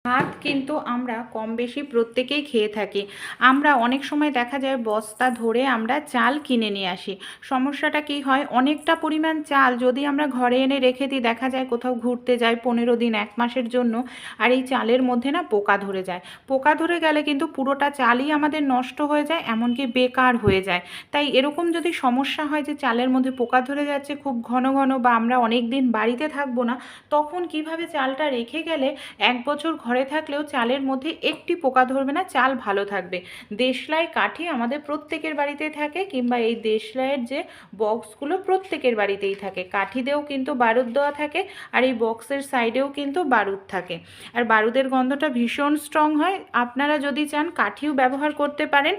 ভাত কিন্তু আমরা কম বেশি প্রত্যেকেই খেয়ে থাকি। আমরা অনেক সময় দেখা যায় বস্তা ধরে আমরা চাল কিনে নিয়ে আসি। সমস্যাটা কি হয়, অনেকটা পরিমাণ চাল যদি আমরা ঘরে এনে রেখে দিই, দেখা যায় কোথাও ঘুরতে যাই 15 দিন 1 মাসের জন্য, আর এই চালের মধ্যে না পোকা ধরে যায়। পোকা ধরে গেলে কিন্তু পুরোটা চালই আমাদের নষ্ট হয়ে যায়, এমনকি বেকার হয়ে যায়। তাই এরকম যদি সমস্যা হয় যে চালের মধ্যে পোকা ধরে যাচ্ছে খুব ঘন ঘন, বা আমরা অনেক দিন বাড়িতে থাকবো না, তখন কিভাবে চালটা রেখে গেলে 1 বছর ঘরে থাকলেও চালের মধ্যে একটি পোকা ধরবে না, চাল ভালো থাকবে। দেশলাই কাঠি আমাদের প্রত্যেকের বাড়িতেই থাকে, কিংবা এই দেশলাইয়ের যে বক্সগুলো প্রত্যেকের বাড়িতেই থাকে। কাঠিতেও কিন্তু বারুদ দেওয়া থাকে, আর এই বক্সের সাইডেও কিন্তু বারুদ থাকে, আর বারুদের গন্ধটা ভীষণ স্ট্রং হয়। আপনারা যদি চান কাঠিও ব্যবহার করতে পারেন।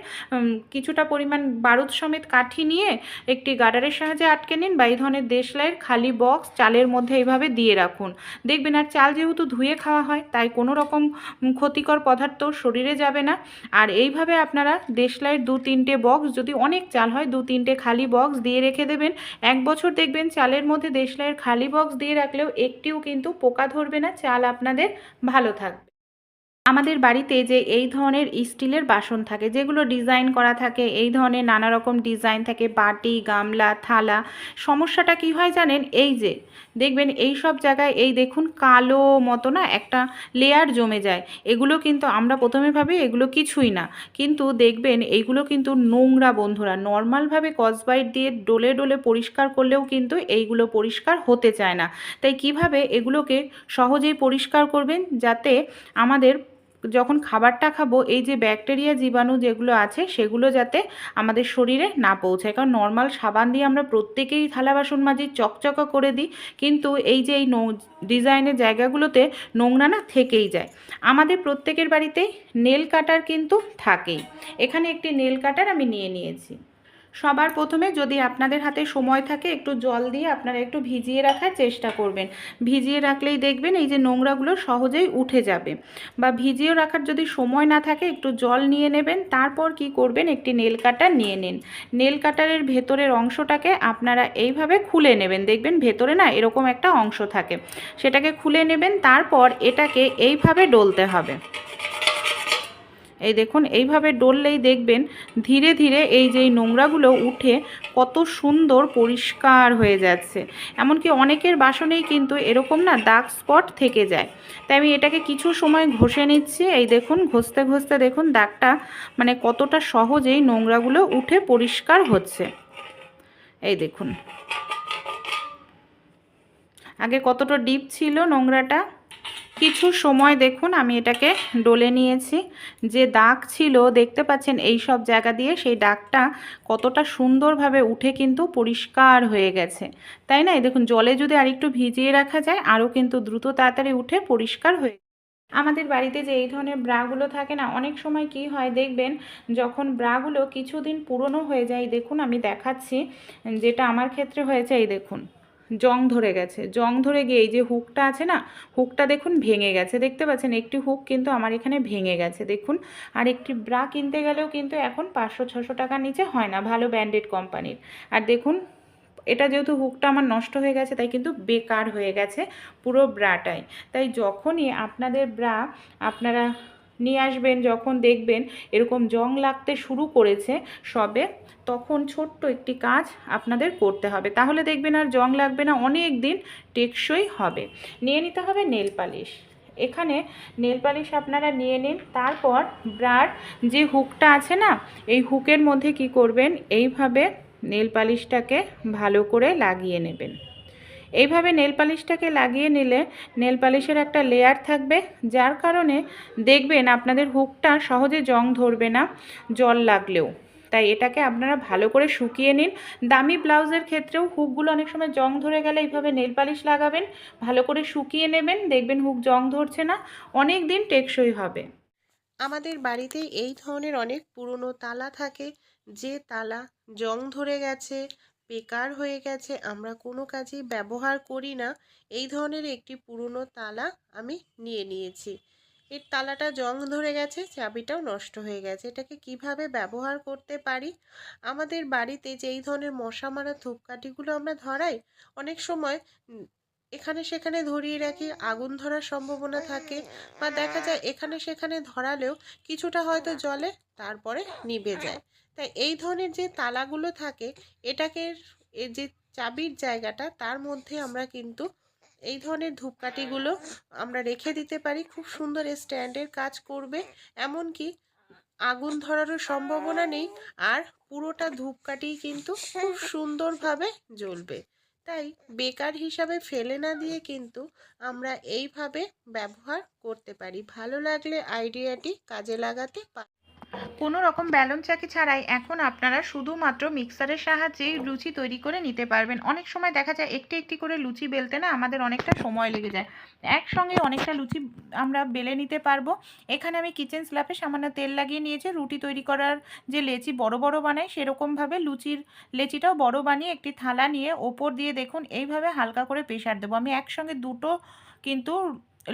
কিছুটা পরিমাণ বারুদ সমেত কাঠি নিয়ে একটি গার্ডারের সাহায্যে আটকে নিন, বা এই ধরনের দেশলাইয়ের খালি বক্স চালের মধ্যে এইভাবে দিয়ে রাখুন। দেখবেন, আর চাল যেহেতু ধুয়ে খাওয়া হয় তাই কোনো রকম ক্ষতিকর পদার্থ শরীরে যাবে না। আর এইভাবে আপনারা দেশলাইয়ের 2-3টে বক্স, যদি অনেক চাল হয় 2-3টে খালি বক্স দিয়ে রেখে দেবেন। 1 বছর দেখবেন চালের মধ্যে দেশলাইয়ের খালি বক্স দিয়ে রাখলেও একটিও কিন্তু পোকা ধরবে না, চাল আপনাদের ভালো থাকবে। আমাদের বাড়িতে যে এই ধরনের স্টিলের বাসন থাকে, যেগুলো ডিজাইন করা থাকে, এই ধরনের নানা রকম ডিজাইন থাকে, বাটি, গামলা, থালা, সমস্যাটা কি হয় জানেন, এই যে দেখবেন এই সব জায়গায় এই দেখুন কালো মতো না একটা লেয়ার জমে যায়। এগুলো কিন্তু আমরা প্রথমে ভাবি এগুলো কিছুই না, কিন্তু দেখবেন এইগুলো কিন্তু নোংরা বন্ধুরা। নর্মালভাবে স্কচব্রাইট দিয়ে ডলে ডলে পরিষ্কার করলেও কিন্তু এইগুলো পরিষ্কার হতে চায় না। তাই কিভাবে এগুলোকে সহজেই পরিষ্কার করবেন, যাতে আমাদের যখন খাবারটা খাবো এই যে ব্যাকটেরিয়া জীবাণু যেগুলো আছে সেগুলো যাতে আমাদের শরীরে না পৌঁছায়। কারণ নর্মাল সাবান দিয়ে আমরা প্রত্যেকেই থালা বাসন মাজি, চকচকা করে দিই, কিন্তু এই যে এই ডিজাইনের জায়গাগুলোতে নোংরা না থেকেই যায়। আমাদের প্রত্যেকের বাড়িতেই নেল কাটার কিন্তু থাকেই। এখানে একটি নেল কাটার আমি নিয়ে নিয়েছি। সবার প্রথমে যদি আপনাদের হাতে সময় থাকে একটু জল দিয়ে আপনারা একটু ভিজিয়ে রাখার চেষ্টা করবেন। ভিজিয়ে রাখলেই দেখবেন এই যে নোংরাগুলো সহজেই উঠে যাবে। বা ভিজিয়ে রাখার যদি সময় না থাকে একটু জল নিয়ে নেবেন। তারপর কি করবেন, একটি নেল কাটার নিয়ে নিন। নেল কাটারের ভেতরের অংশটাকে আপনারা এইভাবে খুলে নেবেন। দেখবেন ভেতরে না এরকম একটা অংশ থাকে, সেটাকে খুলে নেবেন। তারপর এটাকে এইভাবে ডলতে হবে। এই দেখুন এইভাবে ডললেই দেখবেন ধীরে ধীরে এই যে নোংরাগুলো উঠে কত সুন্দর পরিষ্কার হয়ে যাচ্ছে। এমনকি অনেকের বাসনেই কিন্তু এরকম না দাগ স্পট থেকে যায়। তাই আমি এটাকে কিছু সময় ঘষে নিচ্ছি। এই দেখুন ঘষতে ঘষতে দেখুন দাগটা মানে কতটা সহজেই নোংরাগুলো উঠে পরিষ্কার হচ্ছে। এই দেখুন আগে কতটা ডিপ ছিল নোংরাটা। কিছু সময় দেখুন আমি এটাকে ডলে নিয়েছি। যে দাগ ছিল দেখতে পাচ্ছেন এই সব জায়গা দিয়ে, সেই দাগটা কতটা সুন্দরভাবে উঠে কিন্তু পরিষ্কার হয়ে গেছে, তাই না? এই দেখুন জলে যদি আরেকটু ভিজিয়ে রাখা যায় আরও কিন্তু দ্রুত তাড়াতাড়ি উঠে পরিষ্কার হয়ে। আমাদের বাড়িতে যে এই ধরনের ব্রাগুলো থাকে না, অনেক সময় কি হয় দেখবেন যখন ব্রাগুলো কিছুদিন পুরনো হয়ে যায়, দেখুন আমি দেখাচ্ছি যেটা আমার ক্ষেত্রে হয়েছে। এই দেখুন জং ধরে গেছে, জং ধরে গিয়ে এই যে হুকটা আছে না, হুকটা দেখুন ভেঙে গেছে, দেখতে পাচ্ছেন একটি হুক কিন্তু আমার এখানে ভেঙে গেছে দেখুন। আর একটি ব্রা কিনতে গেলেও কিন্তু এখন 500-600 টাকার নিচে হয় না ভালো ব্র্যান্ডেড কোম্পানির। আর দেখুন এটা যেহেতু হুকটা আমার নষ্ট হয়ে গেছে তাই কিন্তু বেকার হয়ে গেছে পুরো ব্রাটাই। তাই যখনই আপনাদের ব্রা আপনারা নিয়ে আসবেন, যখন দেখবেন এরকম জং লাগতে শুরু করেছে সবে, তখন ছোট্ট একটি কাজ আপনাদের করতে হবে, তাহলে দেখবেন আর জং লাগবে না, অনেক দিন টেকসই হবে। নিয়ে নিতে হবে নেল পালিশ। এখানে নেল পালিশ আপনারা নিয়ে নিন। তারপর ব্রার যে হুকটা আছে না, এই হুকের মধ্যে কি করবেন, এইভাবে নেল পালিশটাকে ভালো করে লাগিয়ে নেবেন। এইভাবে নেল পালিশটাকে লাগিয়ে নিলে নেল পালিশের একটা লেয়ার থাকবে, যার কারণে দেখবেন আপনাদের হুকটা সহজে জং ধরবে না জল লাগলেও। তাই এটাকে আপনারা ভালো করে শুকিয়ে নিন। দামি ব্লাউজের ক্ষেত্রেও হুকগুলো অনেক সময় জং ধরে গেলে এইভাবে নেল পালিশ লাগাবেন, ভালো করে শুকিয়ে নেবেন, দেখবেন হুক জং ধরছে না, অনেক দিন টেকসই হবে। আমাদের বাড়িতে এই ধরনের অনেক পুরনো তালা থাকে, যে তালা জং ধরে গেছে, বেকার হয়ে গেছে, আমরা কোনো কাজেই ব্যবহার করি না। এই ধরনের একটি পুরনো তালা আমি নিয়ে নিয়েছি। এর তালাটা জং ধরে গেছে, চাবিটাও নষ্ট হয়ে গেছে। এটাকে কিভাবে ব্যবহার করতে পারি? আমাদের বাড়িতে যে এই ধরনের মশা মারা ধূপকাঠিগুলো আমরা ধরাই, অনেক সময় এখানে সেখানে ধরিয়ে রাখি, আগুন ধরার সম্ভাবনা থাকে, বা দেখা যায় এখানে সেখানে ধরালেও কিছুটা হয়তো জ্বলে, তারপরে নিভে যায়। তাই এই ধরনের যে তালাগুলো থাকে, এটাকে এর যে চাবির জায়গাটা তার মধ্যে আমরা কিন্তু এই ধরনের ধূপকাঠিগুলো আমরা রেখে দিতে পারি। খুব সুন্দর স্ট্যান্ডের কাজ করবে, এমনকি আগুন ধরারও সম্ভাবনা নেই, আর পুরোটা ধূপকাঠি কিন্তু খুব সুন্দরভাবে জ্বলবে। তাই বেকার হিসাবে ফেলে না দিয়ে কিন্তু আমরা এইভাবে ব্যবহার করতে পারি। ভালো লাগলে আইডিয়াটি কাজে লাগাতে পারি। কোনো রকম ব্যালন চাকি ছাড়াই এখন আপনারা শুধুমাত্র মিক্সারের সাহায্যেই লুচি তৈরি করে নিতে পারবেন। অনেক সময় দেখা যায় একটি একটি করে লুচি বেলতে না আমাদের অনেকটা সময় লেগে যায়, একসঙ্গে অনেকটা লুচি আমরা বেলে নিতে পারবো। এখানে আমি কিচেন স্ল্যাপে সামান্য তেল লাগিয়ে নিয়েছি, রুটি তৈরি করার যে লেচি বড় বড় বানাই সেরকমভাবে লুচির লেচিটাও বড় বানিয়ে একটি থালা নিয়ে ওপর দিয়ে দেখুন এইভাবে হালকা করে প্রেশার দেবো। আমি একসঙ্গে দুটো কিন্তু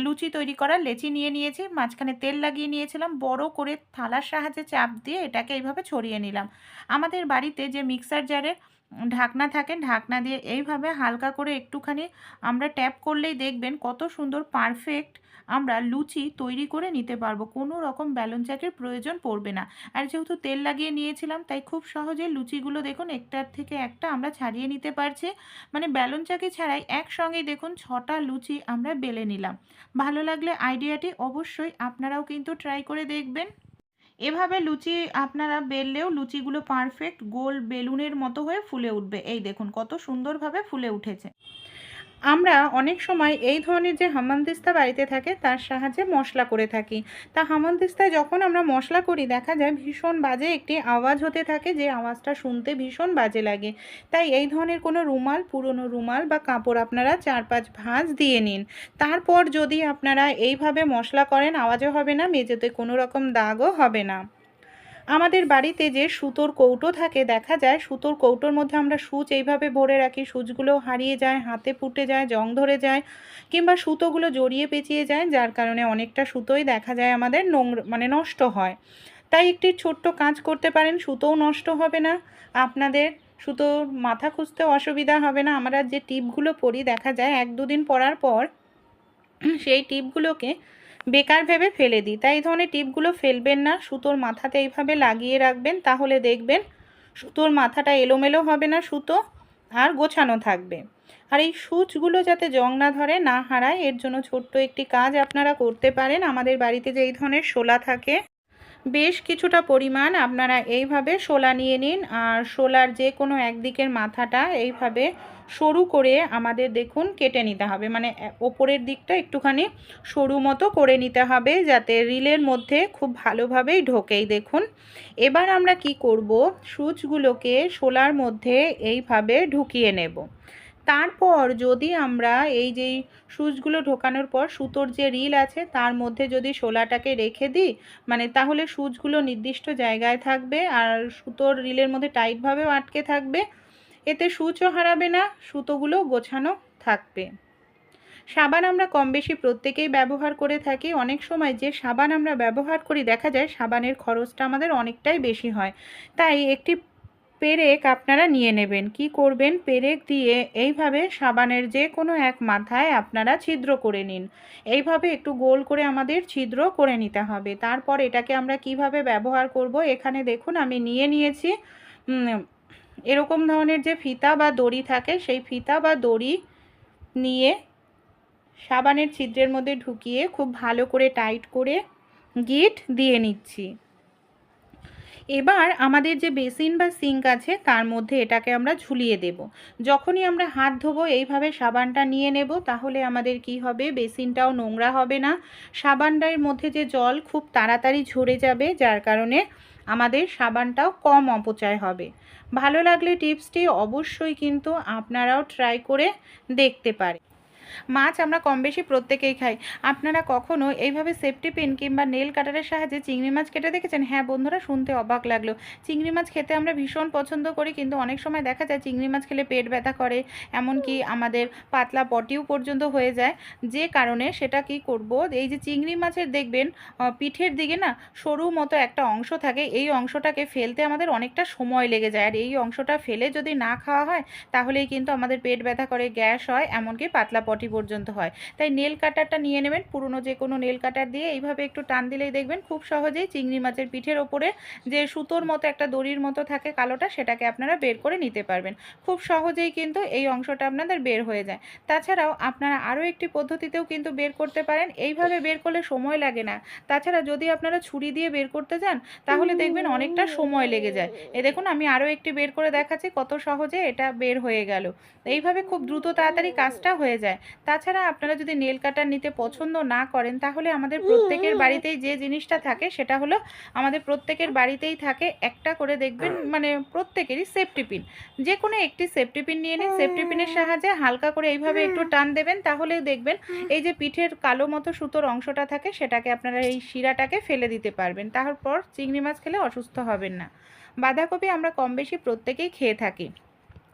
লুচি তৈরি করার লেচি নিয়ে নিয়েছি, মাঝখানে তেল লাগিয়ে নিয়েছিলাম, বড় করে থালার সাহায্যে চাপ দিয়ে এটাকে এইভাবে ছড়িয়ে নিলাম। আমাদের বাড়িতে যে মিক্সার জারের ঢাকনা থাকে, ঢাকনা দিয়ে এইভাবে হালকা করে একটুখানি আমরা ট্যাপ করলেই দেখবেন কত সুন্দর পারফেক্ট আমরা লুচি তৈরি করে নিতে পারবো, কোনো রকম ব্যালন চাকের প্রয়োজন পড়বে না। আর যেহেতু তেল লাগিয়ে নিয়েছিলাম তাই খুব সহজে লুচিগুলো দেখুন একটার থেকে একটা আমরা ছাড়িয়ে নিতে পারছি, মানে ব্যালন চাকি ছাড়াই একসঙ্গেই দেখুন 6টা লুচি আমরা বেলে নিলাম। ভালো লাগলে আইডিয়াটি অবশ্যই আপনারাও কিন্তু ট্রাই করে দেখবেন। এভাবে লুচি আপনারা বেললেও লুচিগুলো পারফেক্ট গোল বেলুনের মতো হয়ে ফুলে উঠবে। এই দেখুন কত সুন্দরভাবে ফুলে উঠেছে। আমরা অনেক সময় এই ধরনের যে হামানদিস্তা বাড়িতে থাকে তার সাহায্যে মশলা করে থাকি। তা হামানদিস্তায় যখন আমরা মশলা করি দেখা যায় ভীষণ বাজে একটি আওয়াজ হতে থাকে, যে আওয়াজটা শুনতে ভীষণ বাজে লাগে। তাই এই ধরনের কোনো রুমাল, পুরনো রুমাল বা কাপড় আপনারা 4-5 ভাঁজ দিয়ে নিন। তারপর যদি আপনারা এইভাবে মশলা করেন আওয়াজও হবে না, মেঝেতে কোনো রকম দাগও হবে না। আমাদের বাড়িতে যে সুতোর কৌটো থাকে দেখা যায় সুতোর কৌটোর মধ্যে আমরা সূচ এইভাবে ভরে রাখি, সূচগুলো হারিয়ে যায়, হাতে ফুটে যায়, জং ধরে যায়, কিংবা সুতোগুলো জড়িয়ে পেঁচিয়ে যায়, যার কারণে অনেকটা সুতোই দেখা যায় আমাদের নোংরা মানে নষ্ট হয়। তাই একটি ছোট্ট কাজ করতে পারেন, সুতোও নষ্ট হবে না, আপনাদের সুতোর মাথা খুঁজতেও অসুবিধা হবে না। আমরা যে টিপগুলো পরি দেখা যায় 1-2 দিন পরার পর সেই টিপগুলোকে বেকার ভেবে ফেলে দিই। তাই এই ধরনের টিপগুলো ফেলবেন না, সুতোর মাথাতে এইভাবে লাগিয়ে রাখবেন, তাহলে দেখবেন সুতোর মাথাটা এলোমেলো হবে না, সুতো আর গোছানো থাকবে। আর এই সূচগুলো যাতে জং না ধরে না হারায় এর জন্য ছোট্ট একটি কাজ আপনারা করতে পারেন। আমাদের বাড়িতে যে এই ধরনের শোলা থাকে বেশ কিছুটা পরিমাণ আপনারা এইভাবে শোলা নিয়ে নিন, আর শোলার যে কোনো একদিকের মাথাটা এইভাবে সরু করে আমাদের দেখুন কেটে নিতে হবে, মানে ওপরের দিকটা একটুখানি সরু মতো করে নিতে হবে যাতে রিলের মধ্যে খুব ভালোভাবেই ঢোকেই দেখুন। এবার আমরা কি করব, সুচগুলোকে শোলার মধ্যে এইভাবে ঢুকিয়ে নেব। তারপর যদি আমরা এই যে সুচগুলো ঢোকানোর পর সুতোর যে রিল আছে তার মধ্যে যদি শোলাটাকে রেখে দিই, মানে তাহলে সুচগুলো নির্দিষ্ট জায়গায় থাকবে আর সুতোর রিলের মধ্যে টাইটভাবেও আটকে থাকবে। এতে সূচও হারাবে না, সুতোগুলো গোছানো থাকবে। সাবান আমরা কম বেশি প্রত্যেকেই ব্যবহার করে থাকি। অনেক সময় যে সাবান আমরা ব্যবহার করি দেখা যায় সাবানের খরচটা আমাদের অনেকটাই বেশি হয়। তাই একটি পেরেক আপনারা নিয়ে নেবেন। কি করবেন, পেরেক দিয়ে এইভাবে সাবানের যে কোনো এক মাথায় আপনারা ছিদ্র করে নিন। এইভাবে একটু গোল করে আমাদের ছিদ্র করে নিতে হবে। তারপর এটাকে আমরা কিভাবে ব্যবহার করব, এখানে দেখুন আমি নিয়ে নিয়েছি এরকম ধরনের যে ফিতা বা দড়ি থাকে, সেই ফিতা বা দড়ি নিয়ে সাবানের ছিদ্রের মধ্যে ঢুকিয়ে খুব ভালো করে টাইট করে গিট দিয়ে নিচ্ছি। এবার আমাদের যে বেসিন বা সিঙ্ক আছে তার মধ্যে এটাকে আমরা ঝুলিয়ে দেব। যখনই আমরা হাত ধোবো এইভাবে সাবানটা নিয়ে নেব, তাহলে আমাদের কি হবে, বেসিনটাও নোংরা হবে না, সাবানটার মধ্যে যে জল খুব তাড়াতাড়ি ঝরে যাবে, যার কারণে আমাদের সাবানটাও কম অপচয় হবে। ভালো লাগলে টিপসটি অবশ্যই কিন্তু আপনারাও ট্রাই করে দেখতে পারেন। মাছ আমরা কম বেশি প্রত্যেকেই খাই। আপনারা কখনো এইভাবে সেফটি পিন কিংবা নেল কাটারের সাহায্যে চিংড়ি মাছ কেটে দেখেছেন? হ্যাঁ বন্ধুরা, শুনতে অবাক লাগলো। চিংড়ি মাছ খেতে আমরা ভীষণ পছন্দ করি, কিন্তু অনেক সময় দেখা যায় চিংড়ি মাছ খেলে পেট ব্যথা করে, এমনকি আমাদের পাতলা পটিও পর্যন্ত হয়ে যায়। যে কারণে সেটা কি করব, এই যে চিংড়ি মাছের দেখবেন পিঠের দিকে না সরু মতো একটা অংশ থাকে, এই অংশটাকে ফেলতে আমাদের অনেকটা সময় লেগে যায়। আর এই অংশটা ফেলে যদি না খাওয়া হয় তাহলেই কিন্তু আমাদের পেট ব্যথা করে, গ্যাস হয়, এমনকি পাতলা পটি পর্যন্ত হয়। তাই নেল কাটারটা নিয়ে নেবেন, পুরনো যে কোনো নেল কাটার দিয়ে এইভাবে একটু টান দিলেই দেখবেন খুব সহজেই চিংড়ি মাছের পিঠের ওপরে যে সুতোর মতো একটা দড়ির মতো থাকে কালোটা, সেটাকে আপনারা বের করে নিতে পারবেন। খুব সহজেই কিন্তু এই অংশটা আপনাদের বের হয়ে যায়। তাছাড়াও আপনারা আরও একটি পদ্ধতিতেও কিন্তু বের করতে পারেন। এইভাবে বের করলে সময় লাগে না। তাছাড়া যদি আপনারা ছুরি দিয়ে বের করতে যান তাহলে দেখবেন অনেকটা সময় লেগে যায়। দেখুন আমি আরও একটি বের করে দেখাচ্ছি, কত সহজে এটা বের হয়ে গেল। এইভাবে খুব দ্রুত তাড়াতাড়ি কাজটা হয়ে যায়। তাছাড়া আপনারা যদি নেল কাটার নিতে পছন্দ না করেন তাহলে আমাদের প্রত্যেকের বাড়িতেই যে জিনিসটা থাকে সেটা হলো, আমাদের প্রত্যেকের বাড়িতেই থাকে একটা করে দেখবেন মানে প্রত্যেকেরই সেফটি পিন। যে কোনো একটি সেফটি পিন নিয়ে নিন, সেফটি পিনের সাহায্যে হালকা করে এইভাবে একটু টান দেবেন, তাহলে দেখবেন এই যে পিঠের কালো মতো সুতোর অংশটা থাকে সেটাকে আপনারা এই শিরাটাকে ফেলে দিতে পারবেন। তারপর চিংড়ি মাছ খেলে অসুস্থ হবেন না। বাঁধাকপি আমরা কম বেশি প্রত্যেকেই খেয়ে থাকি,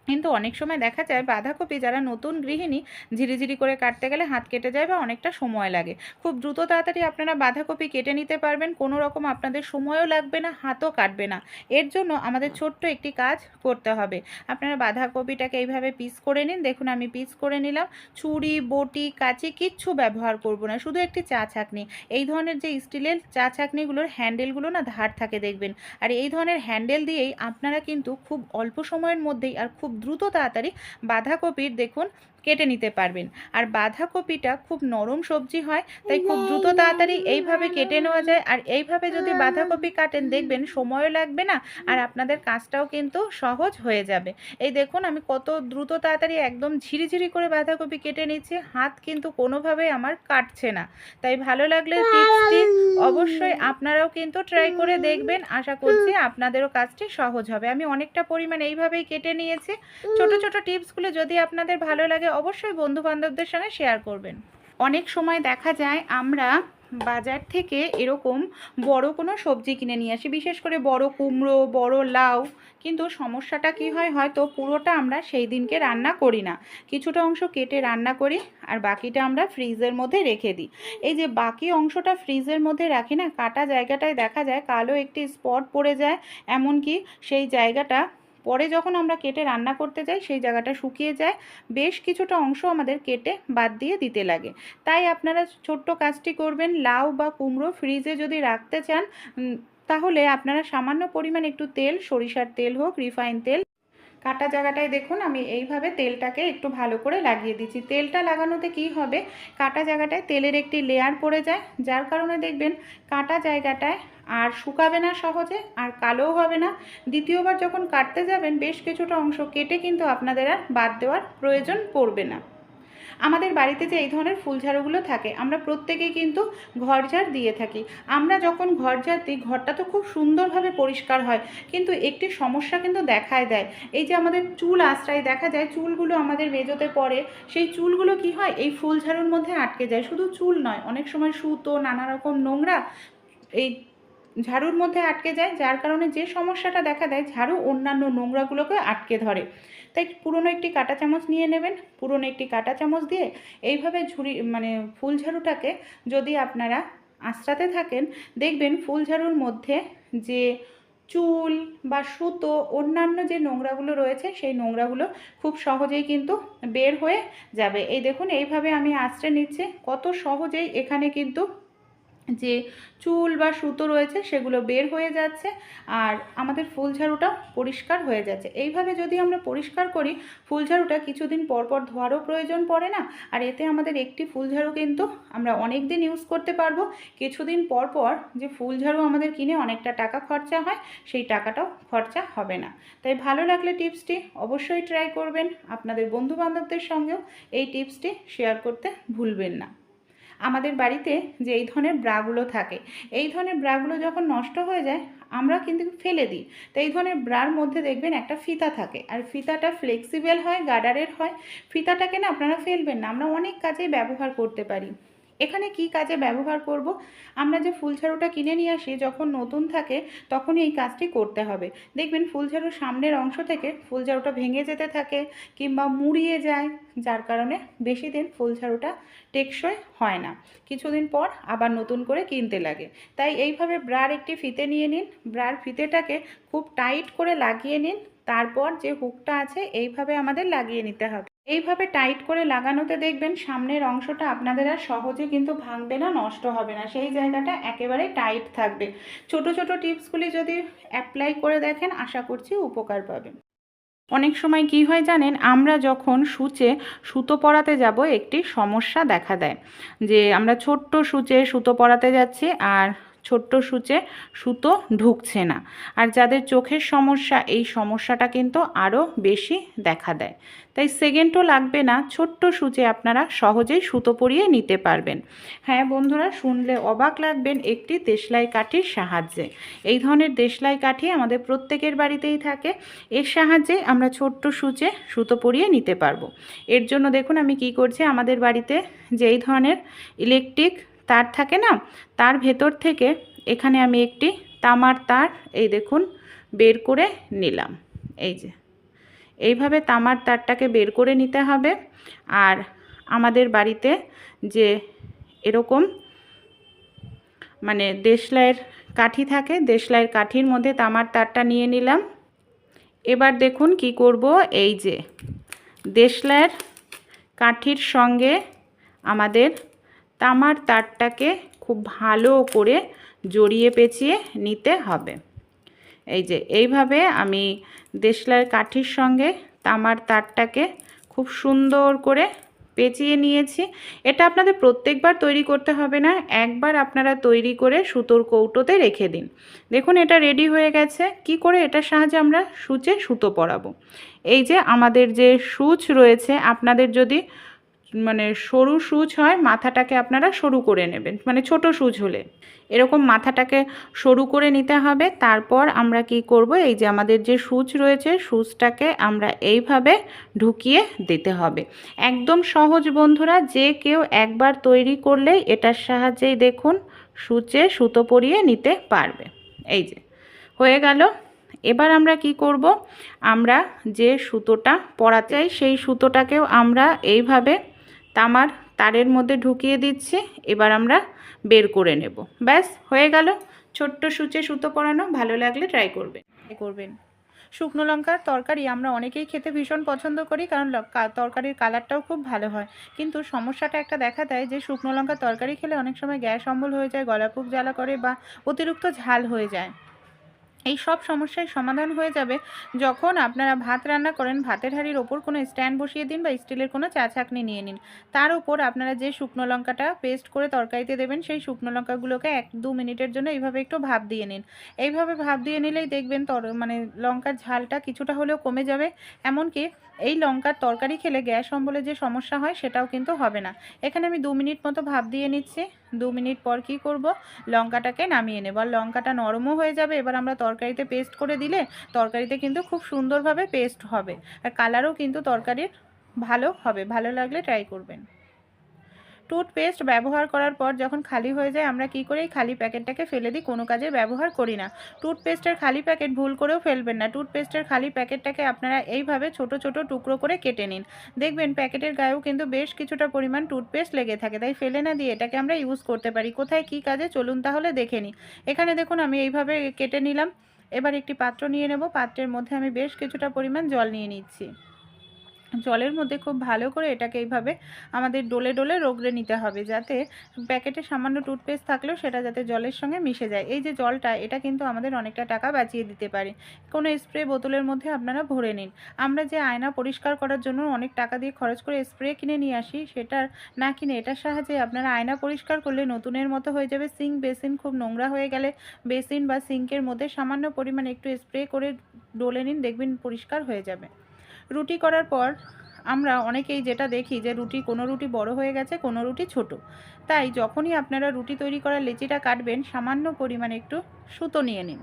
কিন্তু অনেক সময় দেখা যায় বাঁধাকপি যারা নতুন গৃহিণী ঝিরিঝিরি করে কাটতে গেলে হাত কেটে যায় বা অনেকটা সময় লাগে। খুব দ্রুত তাড়াতাড়ি আপনারা বাঁধাকপি কেটে নিতে পারবেন, কোনো রকম আপনাদের সময়ও লাগবে না, হাতও কাটবে না। এর জন্য আমাদের ছোট্ট একটি কাজ করতে হবে। আপনারা বাঁধাকপিটাকে এইভাবে পিস করে নিন। দেখুন আমি পিস করে নিলাম। ছুরি, বটি, কাঁচি কিচ্ছু ব্যবহার করব না, শুধু একটি চা ছাঁকনি। এই ধরনের যে স্টিলের চা ছাঁকনিগুলোর হ্যান্ডেলগুলো না ধার থাকে দেখবেন, আর এই ধরনের হ্যান্ডেল দিয়েই আপনারা কিন্তু খুব অল্প সময়ের মধ্যেই আর খুব দ্রুত তাড়াতাড়ি বাঁধাকপির দেখুন কেটে নিতে পারবেন। আর বাঁধাকপিটা খুব নরম সবজি হয়, তাই খুব দ্রুত তাড়াতাড়ি এইভাবে কেটে নেওয়া যায়। আর এইভাবে যদি বাঁধাকপি কাটেন দেখবেন সময়ও লাগবে না, আর আপনাদের কাজটাও কিন্তু সহজ হয়ে যাবে। এই দেখুন আমি কত দ্রুত তাড়াতাড়ি একদম ঝিরিঝিরি করে বাঁধাকপি কেটে নিচ্ছি, হাত কিন্তু কোনোভাবেই আমার কাটছে না। তাই ভালো লাগলে টিপসটি অবশ্যই আপনারাও কিন্তু ট্রাই করে দেখবেন। আশা করছি আপনাদেরও কাজটি সহজ হবে। আমি অনেকটা পরিমাণ এইভাবেই কেটে নিয়েছি। ছোট ছোট টিপসগুলো যদি আপনাদের ভালো লাগে অবশ্যই বন্ধু বান্ধবদের সঙ্গে শেয়ার করবেন। অনেক সময় দেখা যায় আমরা বাজার থেকে এরকম বড় কোনো সবজি কিনে নিয়ে আসি, বিশেষ করে বড় কুমড়ো, বড় লাউ, কিন্তু সমস্যাটা কি হয়, হয়তো পুরোটা আমরা সেই দিনকে রান্না করি না, কিছুটা অংশ কেটে রান্না করি আর বাকিটা আমরা ফ্রিজের মধ্যে রেখে দিই। এই যে বাকি অংশটা ফ্রিজের মধ্যে রাখি না, কাটা জায়গাটায় দেখা যায় কালো একটি স্পট পড়ে যায়, এমনকি সেই জায়গাটা পরে যখন আমরা কেটে রান্না করতে যাই সেই জায়গাটা শুকিয়ে যায়, বেশ কিছুটা অংশ আমাদের কেটে বাদ দিয়ে দিতে লাগে। তাই আপনারা ছোট্ট কাজটি করবেন, লাউ বা কুমড়ো ফ্রিজে যদি রাখতে চান তাহলে আপনারা সামান্য পরিমাণ একটু তেল, সরিষার তেল হোক, রিফাইন তেল, কাটা জায়গাটায় দেখুন আমি এইভাবে তেলটাকে একটু ভালো করে লাগিয়ে দিচ্ছি। তেলটা লাগানোতে কি হবে, কাটা জায়গাটায় তেলের একটি লেয়ার পড়ে যায়, যার কারণে দেখবেন কাটা জায়গাটায় আর শুকাবে না সহজে, আর কালোও হবে না। দ্বিতীয়বার যখন কাটতে যাবেন বেশ কিছুটা অংশ কেটে কিন্তু আপনাদের আর বাদ দেওয়ার প্রয়োজন পড়বে না। আমাদের বাড়িতে যে এই ধরনের ফুলঝাড়ুগুলো থাকে আমরা প্রত্যেকেই কিন্তু ঘরঝাড় দিয়ে থাকি। আমরা যখন ঘরঝাড় দিই ঘরটা তো খুব সুন্দরভাবে পরিষ্কার হয়, কিন্তু একটি সমস্যা কিন্তু দেখায় দেয়। এই যে আমাদের চুল আশ্রয় দেখা যায়, চুলগুলো আমাদের মেজোতে পড়ে, সেই চুলগুলো কি হয় এই ফুলঝাড়ুর মধ্যে আটকে যায়। শুধু চুল নয়, অনেক সময় সুতো, নানা রকম নোংরা এই ঝাড়ুর মধ্যে আটকে যায়, যার কারণে যে সমস্যাটা দেখা দেয় ঝাড়ু অন্যান্য নোংরাগুলোকে আটকে ধরে। তাই পুরনো একটি কাঁটা চামচ নিয়ে নেবেন। পুরনো একটি কাঁটা চামচ দিয়ে এইভাবে ফুল ঝাড়ুটাকে যদি আপনারা আঁচড়াতে থাকেন, দেখবেন ফুল ঝাড়ুর মধ্যে যে চুল বা সুতো অন্যান্য যে নোংরাগুলো রয়েছে সেই নোংরাগুলো খুব সহজেই কিন্তু বের হয়ে যাবে। এই দেখুন এইভাবে আমি আঁচড়ে নিচ্ছি, কত সহজেই এখানে কিন্তু যে চুল বা সুতো রয়েছে সেগুলো বের হয়ে যাচ্ছে আর আমাদের ফুল ঝাড়ুটা পরিষ্কার হয়ে যাচ্ছে। এইভাবে যদি আমরা পরিষ্কার করি, ফুল ঝাড়ুটা কিছুদিন পর পর ধোয়ারও প্রয়োজন পড়ে না। আর এতে আমাদের একটি ফুল ঝাড়ু কিন্তু আমরা অনেক দিন ইউজ করতে পারবো। কিছুদিন পর পর যে ফুল ঝাড়ু আমাদের কিনে অনেকটা টাকা খরচা হয়, সেই টাকাটাও খরচা হবে না। তাই ভালো লাগলে টিপসটি অবশ্যই ট্রাই করবেন। আপনাদের বন্ধুবান্ধবদের সঙ্গেও এই টিপসটি শেয়ার করতে ভুলবেন না। আমাদের বাড়িতে যে এই ধরনের ব্রাগুলো থাকে, এই ধরনের ব্রাগুলো যখন নষ্ট হয়ে যায় আমরা কিন্তু ফেলে দিই। তো এই ধরনের ব্রার মধ্যে দেখবেন একটা ফিতা থাকে, আর ফিতাটা ফ্লেক্সিবল হয়, গার্ডারের হয়। ফিতাটাকে না আপনারা ফেলবেন না, আমরা অনেক কাজেই ব্যবহার করতে পারি। এখানে কি কাজে ব্যবহার করব? আমরা যে ফুল ঝাড়ুটা কিনে নিয়ে আসি যখন নতুন থাকে তখনই এই কাজটি করতে হবে। দেখবেন ফুল ঝাড়ুর সামনের অংশ থেকে ফুল ঝাড়ুটা ভেঙে যেতে থাকে কিংবা মুড়িয়ে যায়, যার কারণে বেশি দিন ফুল ঝাড়ুটা টেকসই হয় না, কিছুদিন পর আবার নতুন করে কিনতে লাগে। তাই এইভাবে ব্রার একটি ফিতে নিয়ে নিন, ব্রার ফিতেটাকে খুব টাইট করে লাগিয়ে নিন। তারপর যে হুকটা আছে এইভাবে আমাদের লাগিয়ে নিতে হবে। এইভাবে টাইট করে লাগানোতে দেখবেন সামনের অংশটা আপনাদের আর সহজে কিন্তু ভাঙবে না, নষ্ট হবে না, সেই জায়গাটা একেবারে টাইট থাকবে। ছোট ছোট টিপসগুলি যদি অ্যাপ্লাই করে দেখেন, আশা করছি উপকার পাবেন। অনেক সময় কি হয় জানেন, আমরা যখন সূচে সুতো পরাতে যাব একটি সমস্যা দেখা দেয়, যে আমরা ছোট্ট সূচে সুতো পরাতে যাচ্ছি আর ছোট্ট সূচে সুতো ঢুকছে না। আর যাদের চোখের সমস্যা, এই সমস্যাটা কিন্তু আরও বেশি দেখা দেয়। তাই সেকেন্ডও লাগবে না, ছোট্ট সূচে আপনারা সহজেই সুতো পরিয়ে নিতে পারবেন। হ্যাঁ বন্ধুরা, শুনলে অবাক লাগবেন, একটি দেশলাই কাঠির সাহায্যে। এই ধরনের দেশলাই কাঠি আমাদের প্রত্যেকের বাড়িতেই থাকে। এর সাহায্যে আমরা ছোট্ট সূচে সুতো পরিয়ে নিতে পারবো। এর জন্য দেখুন আমি কি করছি, আমাদের বাড়িতে যে এই ধরনের ইলেকট্রিক তার থাকে না, তার ভেতর থেকে এখানে আমি একটি তামার তার এই দেখুন বের করে নিলাম। এই যে এইভাবে তামার তারটাকে বের করে নিতে হবে। আর আমাদের বাড়িতে যে এরকম দেশলাইয়ের কাঠি থাকে, দেশলাইয়ের কাঠির মধ্যে তামার তারটা নিয়ে নিলাম। এবার দেখুন কি করব, এই যে দেশলাইয়ের কাঠির সঙ্গে আমাদের তামার তারটাকে খুব ভালো করে জড়িয়ে পেঁচিয়ে নিতে হবে। এই যে এইভাবে আমি দেশলাইয়ের কাঠির সঙ্গে তামার তারটাকে খুব সুন্দর করে পেঁচিয়ে নিয়েছি। এটা আপনাদের প্রত্যেকবার তৈরি করতে হবে না, একবার আপনারা তৈরি করে সুতোর কৌটোতে রেখে দিন। দেখুন এটা রেডি হয়ে গেছে। কি করে এটার সাহায্যে আমরা সূচে সুতো পরাবো। এই যে আমাদের যে সূচ রয়েছে, আপনাদের যদি সরু সূচ হয় মাথাটাকে আপনারা সরু করে নেবেন, ছোট সূচ হলে এরকম মাথাটাকে সরু করে নিতে হবে। তারপর আমরা কি করব, এই যে আমাদের যে সূচ রয়েছে সূচটাকে আমরা এইভাবে ঢুকিয়ে দিতে হবে। একদম সহজ বন্ধুরা, যে কেউ একবার তৈরি করলেই এটার সাহায্যেই দেখুন সূচে সুতো পরিয়ে নিতে পারবে। এই যে হয়ে গেল। এবার আমরা কি করব, আমরা যে সুতোটা পরাতে চাই সেই সুতোটাকেও আমরা এইভাবে তামার তারের মধ্যে ঢুকিয়ে দিচ্ছি। এবার আমরা বের করে নেব। ব্যাস হয়ে গেল ছোট্ট সূচে সুতো পরানো। ভালো লাগলে ট্রাই করবেন। শুকনো লঙ্কার তরকারি আমরা অনেকেই খেতে ভীষণ পছন্দ করি, কারণ তরকারির কালারটাও খুব ভালো হয়। কিন্তু সমস্যাটা একটা দেখা দেয় যে শুকনো লঙ্কার তরকারি খেলে অনেক সময় গ্যাস অম্বল হয়ে যায়, গলা খুব জ্বালা করে বা অতিরিক্ত ঝাল হয়ে যায়। এই সব সমস্যার সমাধান হয়ে যাবে যখন আপনারা ভাত রান্না করেন, ভাতের হাঁড়ির ওপর কোনো স্ট্যান্ড বসিয়ে দিন বা স্টিলের কোনো চা ছাঁকনি নিয়ে নিন। তার উপর আপনারা যে শুকনো লঙ্কাটা পেস্ট করে তরকারিতে দেবেন সেই শুকনো লঙ্কাগুলোকে 1-2 মিনিটের জন্য এইভাবে একটু ভাপ দিয়ে নিন। এইভাবে ভাপ দিয়ে নিলেই দেখবেন লঙ্কার ঝালটা কিছুটা হলেও কমে যাবে। এমনকি এই লঙ্কার তরকারি খেলে গ্যাস অম্বলের যে সমস্যা হয় সেটাও কিন্তু হবে না। এখানে আমি 2 মিনিট মতো ভাপ দিয়ে নিচ্ছি। 2 মিনিট পর কি করব, লঙ্কাটাকে নামিয়ে নেব। আর লঙ্কাটা নরমও হয়ে যাবে। এবার আমরা তরকারিতে পেস্ট করে দিলে তরকারিতে কিন্তু খুব সুন্দরভাবে পেস্ট হবে, আর কালারও কিন্তু তরকারির ভালো হবে। ভালো লাগলে ট্রাই করবেন। টুথপেস্ট ব্যবহার করার পর যখন খালি হয়ে যায় আমরা কি করি, এই খালি প্যাকেটটাকে ফেলে দিই, কোনো কাজে ব্যবহার করি না। টুথপেস্টের খালি প্যাকেট ভুল করেও ফেলবেন না। টুথপেস্টের খালি প্যাকেটটাকে আপনারা এইভাবে ছোট ছোট টুকরো করে কেটে নিন। দেখবেন প্যাকেটের গায়েও কিন্তু বেশ কিছুটা পরিমাণ টুথপেস্ট লেগে থাকে, তাই ফেলে না দিয়ে এটাকে আমরা ইউজ করতে পারি। কোথায় কী কাজে চলুন তাহলে দেখে নিই। এখানে দেখুন আমি এইভাবে কেটে নিলাম। এবার একটি পাত্র নিয়ে নেব। পাত্রের মধ্যে আমি বেশ কিছুটা পরিমাণ জল নিয়ে নিচ্ছি। জলের মধ্যে খুব ভালো করে এটাকে এইভাবে আমাদের ডলে ডলে রগড়ে নিতে হবে, যাতে প্যাকেটে সামান্য টুথপেস্ট থাকলেও সেটা যাতে জলের সঙ্গে মিশে যায়। এই যে জলটা, এটা কিন্তু আমাদের অনেকটা টাকা বাঁচিয়ে দিতে পারে। কোনো স্প্রে বোতলের মধ্যে আপনারা ভরে নিন। আমরা যে আয়না পরিষ্কার করার জন্য অনেক টাকা দিয়ে খরচ করে স্প্রে কিনে নিয়ে আসি, সেটার না কিনে এটার সাহায্যে আপনারা আয়না পরিষ্কার করলে নতুনের মতো হয়ে যাবে। সিঙ্ক বেসিন খুব নোংরা হয়ে গেলে বেসিন বা সিঙ্কের মধ্যে সামান্য পরিমাণ একটু স্প্রে করে ডলে নিন, দেখবেন পরিষ্কার হয়ে যাবে। রুটি করার পর আমরা অনেকেই যেটা দেখি যে কোনো রুটি বড় হয়ে গেছে, কোনো রুটি ছোট। তাই যখনই আপনারা রুটি তৈরি করার লেচিটা কাটবেন, সামান্য পরিমাণে একটু সুতো নিয়ে নিন।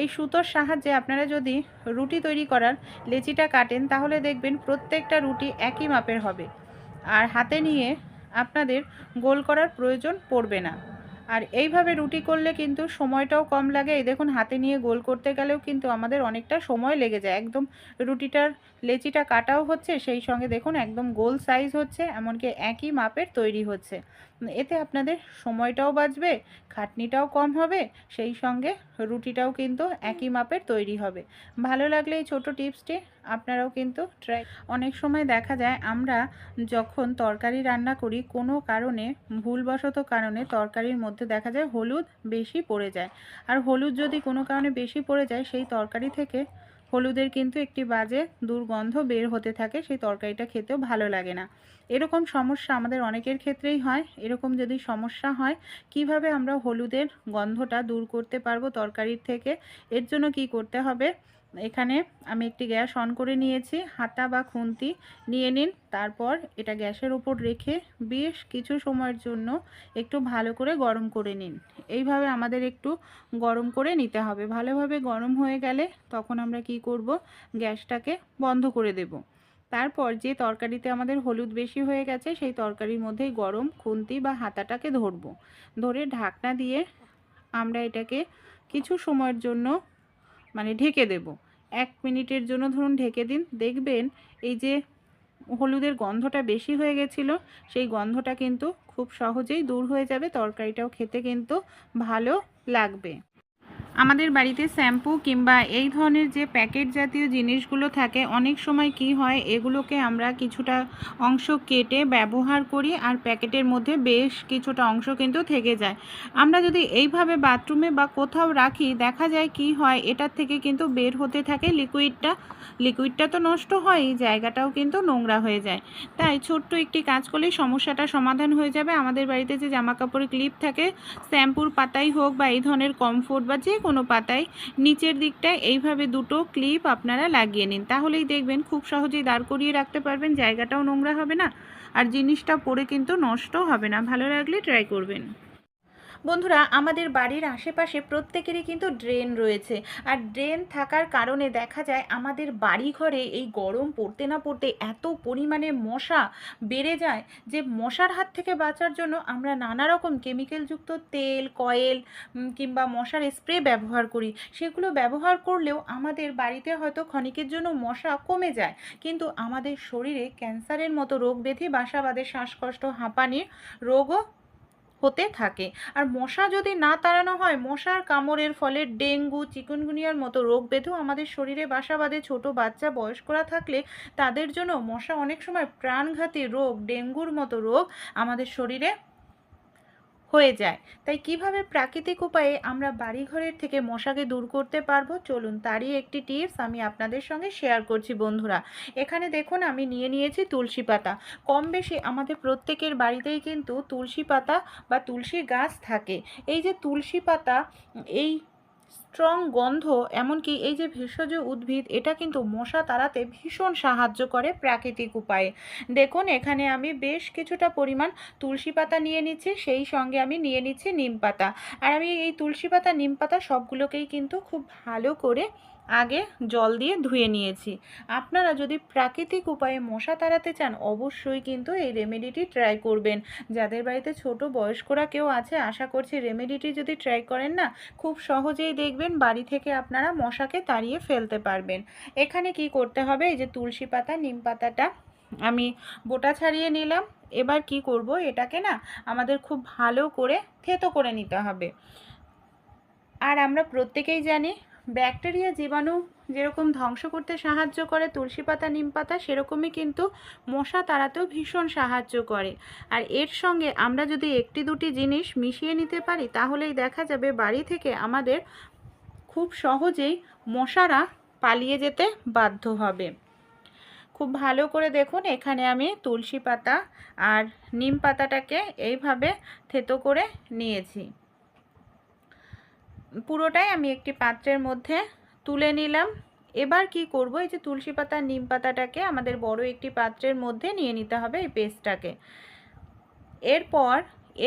এই সুতোর সাহায্যে আপনারা যদি রুটি তৈরি করার লেচিটা কাটেন, তাহলে দেখবেন প্রত্যেকটা রুটি একই মাপের হবে, আর হাতে নিয়ে আপনাদের গোল করার প্রয়োজন পড়বে না। আর এইভাবে রুটি করলে কিন্তু সময়টাও কম লাগে। এই দেখুন, হাতে নিয়ে গোল করতে গেলেও কিন্তু আমাদের অনেকটা সময় লেগে যায়। একদম রুটিটার লেচিটা কাটাও হচ্ছে, সেই সঙ্গে দেখুন একদম গোল সাইজ হচ্ছে, এমনকি একই মাপের তৈরি হচ্ছে। এতে আপনাদের সময়টাও বাঁচবে, খাটনিটাও কম হবে, সেই সঙ্গে রুটিটাও কিন্তু একই মাপের তৈরি হবে। ভালো লাগলে এই ছোট টিপসটি আপনারাও কিন্তু ট্রাই। অনেক সময় দেখা যায় আমরা যখন তরকারি রান্না করি, কোনো কারণে ভুলবশত কারণে তরকারির মধ্যে দেখা যায় হলুদ বেশি পড়ে যায়। আর হলুদ যদি কোনো কারণে বেশি পড়ে যায়, সেই তরকারি থেকে হলুদের কিন্তু একটি বাজে দুর্গন্ধ বের হতে থাকে, সেই তরকারিটা খেতেও ভালো লাগে না। এরকম সমস্যা আমাদের অনেকের ক্ষেত্রেই হয়। এরকম যদি সমস্যা হয়, কিভাবে আমরা হলুদের গন্ধটা দূর করতে পারবো তরকারির থেকে, এর জন্য কি করতে হবে, এখানে আমি একটি গ্যাস অন করে নিয়েছি। হাতা বা খুন্তি নিয়ে নিন, তারপর এটা গ্যাসের উপর রেখে বেশ কিছু সময়ের জন্য একটু ভালো করে গরম করে নিন। এইভাবে আমাদের একটু গরম করে নিতে হবে। ভালোভাবে গরম হয়ে গেলে তখন আমরা কি করব, গ্যাসটাকে বন্ধ করে দেব। তারপর যে তরকারিতে আমাদের হলুদ বেশি হয়ে গেছে, সেই তরকারির মধ্যেই গরম খুন্তি বা হাতাটাকে ধরব। ধরে ঢাকনা দিয়ে আমরা এটাকে কিছু সময়ের জন্য ঢেকে দেব। 1 মিনিটের জন্য ধরুন ঢেকে দিন। দেখবেন এই যে হলুদের গন্ধটা বেশি হয়ে গেছিলো, সেই গন্ধটা কিন্তু খুব সহজেই দূর হয়ে যাবে। তরকারিটাও খেতে কিন্তু ভালো লাগবে। আমাদের বাড়িতে শ্যাম্পু কিংবা এই ধরনের যে প্যাকেট জাতীয় জিনিসগুলো থাকে, অনেক সময় কি হয়, এগুলোকে আমরা কিছুটা অংশ কেটে ব্যবহার করি, আর প্যাকেটের মধ্যে বেশ কিছুটা অংশ কিন্তু থেকে যায়। আমরা যদি এইভাবে বাথরুমে বা কোথাও রাখি, দেখা যায় কি হয়, এটার থেকে কিন্তু বের হতে থাকে লিকুইডটা তো নষ্ট হয়, জায়গাটাও কিন্তু নোংরা হয়ে যায়। তাই ছোট্ট একটি কাজ করলেই সমস্যাটা সমাধান হয়ে যাবে। আমাদের বাড়িতে যে জামা কাপড়ের ক্লিপ থাকে, শ্যাম্পুর পাতাই হোক বা এই ধরনের কমফোর্ট বা যে কোনো পাতায় নিচের দিকটায় এইভাবে দুটো ক্লিপ আপনারা লাগিয়ে নিন। তাহলেই দেখবেন খুব সহজেই দাঁড় করিয়ে রাখতে পারবেন, জায়গাটাও নোংরা হবে না, আর জিনিসটা পরে কিন্তু নষ্ট হবে না। ভালো লাগলে ট্রাই করবেন। বন্ধুরা, আমাদের বাড়ির আশেপাশে প্রত্যেকেরই কিন্তু ড্রেন রয়েছে, আর ড্রেন থাকার কারণে দেখা যায় আমাদের বাড়ি ঘরে এই গরম পড়তে না পড়তে এত পরিমাণে মশা বেড়ে যায়, যে মশার হাত থেকে বাঁচার জন্য আমরা নানা রকম কেমিক্যালযুক্ত তেল, কয়েল কিংবা মশার স্প্রে ব্যবহার করি। সেগুলো ব্যবহার করলেও আমাদের বাড়িতে হয়তো ক্ষণিকের জন্য মশা কমে যায়, কিন্তু আমাদের শরীরে ক্যান্সারের মতো রোগ ব্যাধি বাসা বাঁধে, শ্বাসকষ্ট, হাঁপানির রোগও হতে থাকে। আর মশা যদি না তাড়ানো হয়, মশার কামড়ের ফলে ডেঙ্গু, চিকুনগুনিয়ার মতো রোগ ব্যাধিও আমাদের শরীরে বাসা বাঁধে। ছোটো বাচ্চা, বয়স্করা থাকলে তাদের জন্য মশা অনেক সময় প্রাণঘাতী রোগ, ডেঙ্গুর মতো রোগ আমাদের শরীরে হয়ে যায়। তাই কিভাবে প্রাকৃতিক উপায়ে আমরা বাড়িঘরের থেকে মশাকে দূর করতে পারবো, চলুন তারই একটি টিপস আমি আপনাদের সঙ্গে শেয়ার করছি। বন্ধুরা, এখানে দেখুন আমি নিয়ে নিয়েছি তুলসী পাতা। কম বেশি আমাদের প্রত্যেকের বাড়িতেই কিন্তু তুলসী পাতা বা তুলসী গাছ থাকে। এই যে তুলসী পাতা, এই স্ট্রং গন্ধ, এমনকি এই যে ভেষজ উদ্ভিদ, এটা কিন্তু মশা তাড়াতে ভীষণ সাহায্য করে প্রাকৃতিক উপায়ে। দেখুন এখানে আমি বেশ কিছুটা পরিমাণ তুলসী পাতা নিয়ে নিচ্ছি, সেই সঙ্গে আমি নিয়ে নিচ্ছি নিম পাতা। আর আমি এই তুলসী পাতা নিম পাতা সবগুলোকেই কিন্তু খুব ভালো করে আগে জল দিয়ে ধুয়ে নিয়েছি। আপনারা যদি প্রাকৃতিক উপায়ে মশা তাড়াতে চান অবশ্যই কিন্তু এই রেমেডিটি ট্রাই করবেন। যাদের বাড়িতে ছোট বয়স্করা কেউ আছে, আশা করছি রেমেডিটি যদি ট্রাই করেন না, খুব সহজেই দেখবেন বাড়ি থেকে আপনারা মশাকে তাড়িয়ে ফেলতে পারবেন। এখানে কি করতে হবে, এই যে তুলসী পাতা নিম পাতাটা আমি বোটা ছাড়িয়ে নিলাম। এবার কি করব, এটাকে না আমাদের খুব ভালো করে থেতো করে নিতে হবে। আর আমরা প্রত্যেকেই জানি ব্যাকটেরিয়া জীবাণু যেরকম ধ্বংস করতে সাহায্য করে তুলসী পাতা নিম পাতা, সেরকমই কিন্তু মশা তাড়াতেও ভীষণ সাহায্য করে। আর এর সঙ্গে আমরা যদি একটি দুটি জিনিস মিশিয়ে নিতে পারি তাহলেই দেখা যাবে বাড়ি থেকে আমাদের খুব সহজেই মশারা পালিয়ে যেতে বাধ্য হবে। খুব ভালো করে দেখুন এখানে আমি তুলসী পাতা আর নিম পাতাটাকে এইভাবে থেতো করে নিয়েছি। পুরোটাই আমি একটি পাত্রের মধ্যে তুলে নিলাম। এবার কি করব, এই যে তুলসী পাতা নিম পাতাটাকে আমাদের বড় একটি পাত্রের মধ্যে নিয়ে নিতে হবে এই পেস্টটাকে। এরপর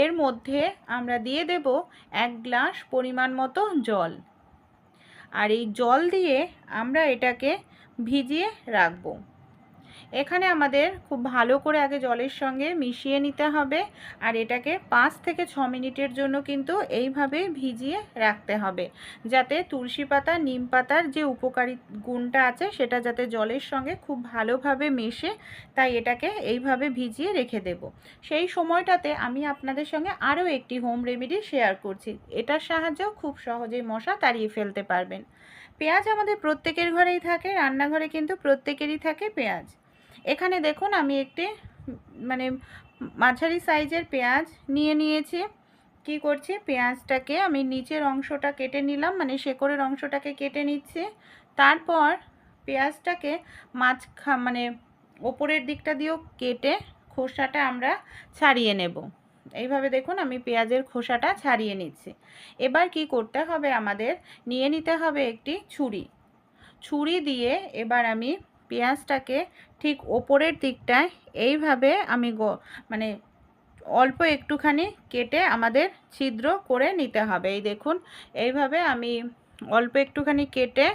এর মধ্যে আমরা দিয়ে দেব 1 গ্লাস পরিমাণ মতো জল। আর এই জল দিয়ে আমরা এটাকে ভিজিয়ে রাখবো। এখানে আমাদের খুব ভালো করে আগে জলের সঙ্গে মিশিয়ে নিতে হবে। আর এটাকে 5 থেকে 6 মিনিটের জন্য কিন্তু এইভাবে ভিজিয়ে রাখতে হবে, যাতে তুলসী পাতা নিম পাতার যে উপকারী গুণটা আছে সেটা যাতে জলের সঙ্গে খুব ভালোভাবে মেশে। তাই এটাকে এইভাবে ভিজিয়ে রেখে দেব। সেই সময়টাতে আমি আপনাদের সঙ্গে আরও একটি হোম রেমেডি শেয়ার করছি। এটার সাহায্যেও খুব সহজেই মশা তাড়িয়ে ফেলতে পারবেন। পেঁয়াজ আমাদের প্রত্যেকের ঘরেই থাকে, রান্নাঘরে কিন্তু প্রত্যেকেরই থাকে পেঁয়াজ। এখানে দেখুন আমি একটি মানে মাঝারি সাইজের পেঁয়াজ নিয়ে নিয়েছি। কি করছি, পেঁয়াজটাকে আমি নিচের অংশটা কেটে নিলাম, মানে শেকড়ের অংশটাকে কেটে নিচ্ছি। তারপর পেঁয়াজটাকে মানে ওপরের দিকটা দিয়েও কেটে খোসাটা আমরা ছাড়িয়ে নেব। এইভাবে দেখুন আমি পেঁয়াজের খোসাটা ছাড়িয়ে নিচ্ছি। এবার কি করতে হবে, আমাদের নিয়ে নিতে হবে একটি ছুরি দিয়ে এবার আমি পেঁয়াজটাকে ঠিক ওপরের দিকটায় এইভাবে আমি মানে অল্প একটুখানি কেটে আমাদের ছিদ্র করে নিতে হবে। এই দেখুন এইভাবে আমি অল্প একটুখানি কেটে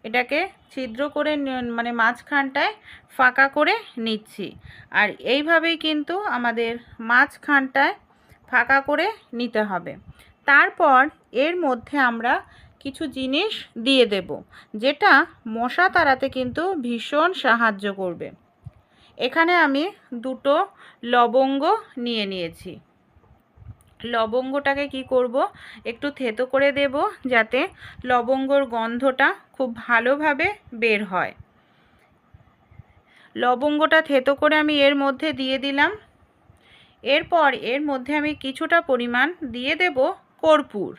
এটাকে ছিদ্র করে মানে মাঝখানটায় ফাঁকা করে নিচ্ছি। আর এইভাবেই কিন্তু আমাদের মাঝখানটায় ফাঁকা করে নিতে হবে। তারপর এর মধ্যে আমরা কিছু জিনিস দিয়ে দেব, যেটা মশা তাড়াতে কিন্তু ভীষণ সাহায্য করবে। এখানে আমি 2টো লবঙ্গ নিয়ে নিয়েছি। লবঙ্গটাকে কি করব, একটু থেতো করে দেব, যাতে লবঙ্গর গন্ধটা খুব ভালোভাবে বের হয়। লবঙ্গটা থেতো করে আমি এর মধ্যে দিয়ে দিলাম। এরপর এর মধ্যে আমি কিছুটা পরিমাণ দিয়ে দেব কর্পূর।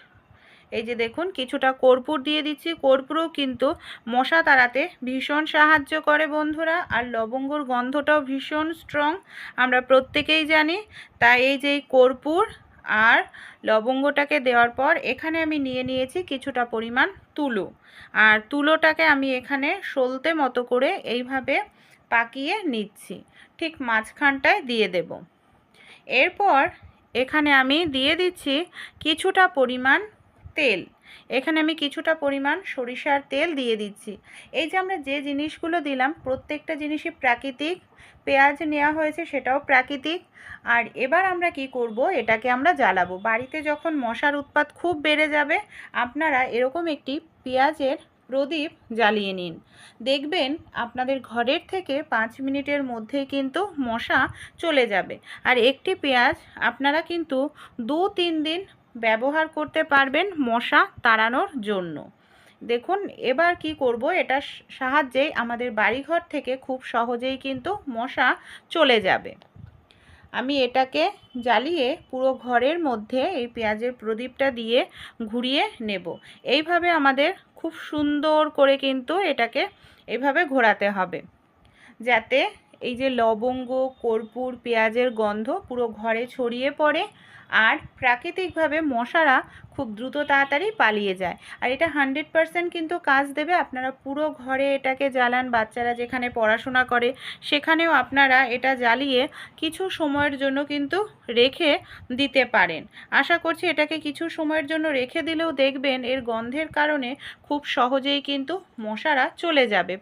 এই যে দেখুন কিছুটা কর্পূর দিয়ে দিচ্ছি। কর্পূরও কিন্তু মশা তাড়াতে ভীষণ সাহায্য করে বন্ধুরা। আর লবঙ্গর গন্ধটাও ভীষণ স্ট্রং, আমরা প্রত্যেকেই জানি। তাই এই যে কর্পূর আর লবঙ্গটাকে দেওয়ার পর এখানে আমি নিয়ে নিয়েছি কিছুটা পরিমাণ তুলো। আর তুলোটাকে আমি এখানে সলতে মতো করে এইভাবে পাকিয়ে নিচ্ছি, ঠিক মাঝখানটায় দিয়ে দেব। এরপর এখানে আমি দিয়ে দিচ্ছি কিছুটা পরিমাণ তেল। এখানে আমি কিছুটা পরিমাণ সরিষার তেল দিয়ে দিচ্ছি। এই যে আমরা যে জিনিসগুলো দিলাম প্রত্যেকটা জিনিসই প্রাকৃতিক। পেঁয়াজ নেওয়া হয়েছে সেটাও প্রাকৃতিক। আর এবার আমরা কি করব, এটাকে আমরা জ্বালাবো। বাড়িতে যখন মশার উৎপাত খুব বেড়ে যাবে আপনারা এরকম একটি পেঁয়াজের প্রদীপ জ্বালিয়ে নিন। দেখবেন আপনাদের ঘরের থেকে 5 মিনিটের মধ্যেই কিন্তু মশা চলে যাবে। আর একটি পেঁয়াজ আপনারা কিন্তু 2-3 দিন ব্যবহার করতে পারবেন মশা তাড়ানোর জন্য। দেখুন এবার কি করব, এটার সাহায্যে আমাদের বাড়িঘর থেকে খুব সহজেই কিন্তু মশা চলে যাবে। আমি এটাকে জ্বালিয়ে পুরো ঘরের মধ্যে এই পেঁয়াজের প্রদীপটা দিয়ে ঘুরিয়ে নেব। এইভাবে আমাদের খুব সুন্দর করে কিন্তু এটাকে এইভাবে ঘোরাতে হবে, যাতে এই যে লবঙ্গ, কর্পূর, পেঁয়াজের গন্ধ পুরো ঘরে ছড়িয়ে পড়ে, আর প্রাকৃতিকভাবে মশারা খুব দ্রুত তাড়াতাড়ি পালিয়ে যায়। আর এটা 100% কিন্তু কাজ দেবে। আপনারা পুরো ঘরে এটাকে জ্বালান, বাচ্চারা যেখানে পড়াশোনা করে সেখানেও আপনারা এটা জ্বালিয়ে কিছু সময়ের জন্য কিন্তু রেখে দিতে পারেন। আশা করছি এটাকে কিছু সময়ের জন্য রেখে দিলেও দেখবেন এর গন্ধের কারণে খুব সহজেই কিন্তু মশারা চলে যাবে।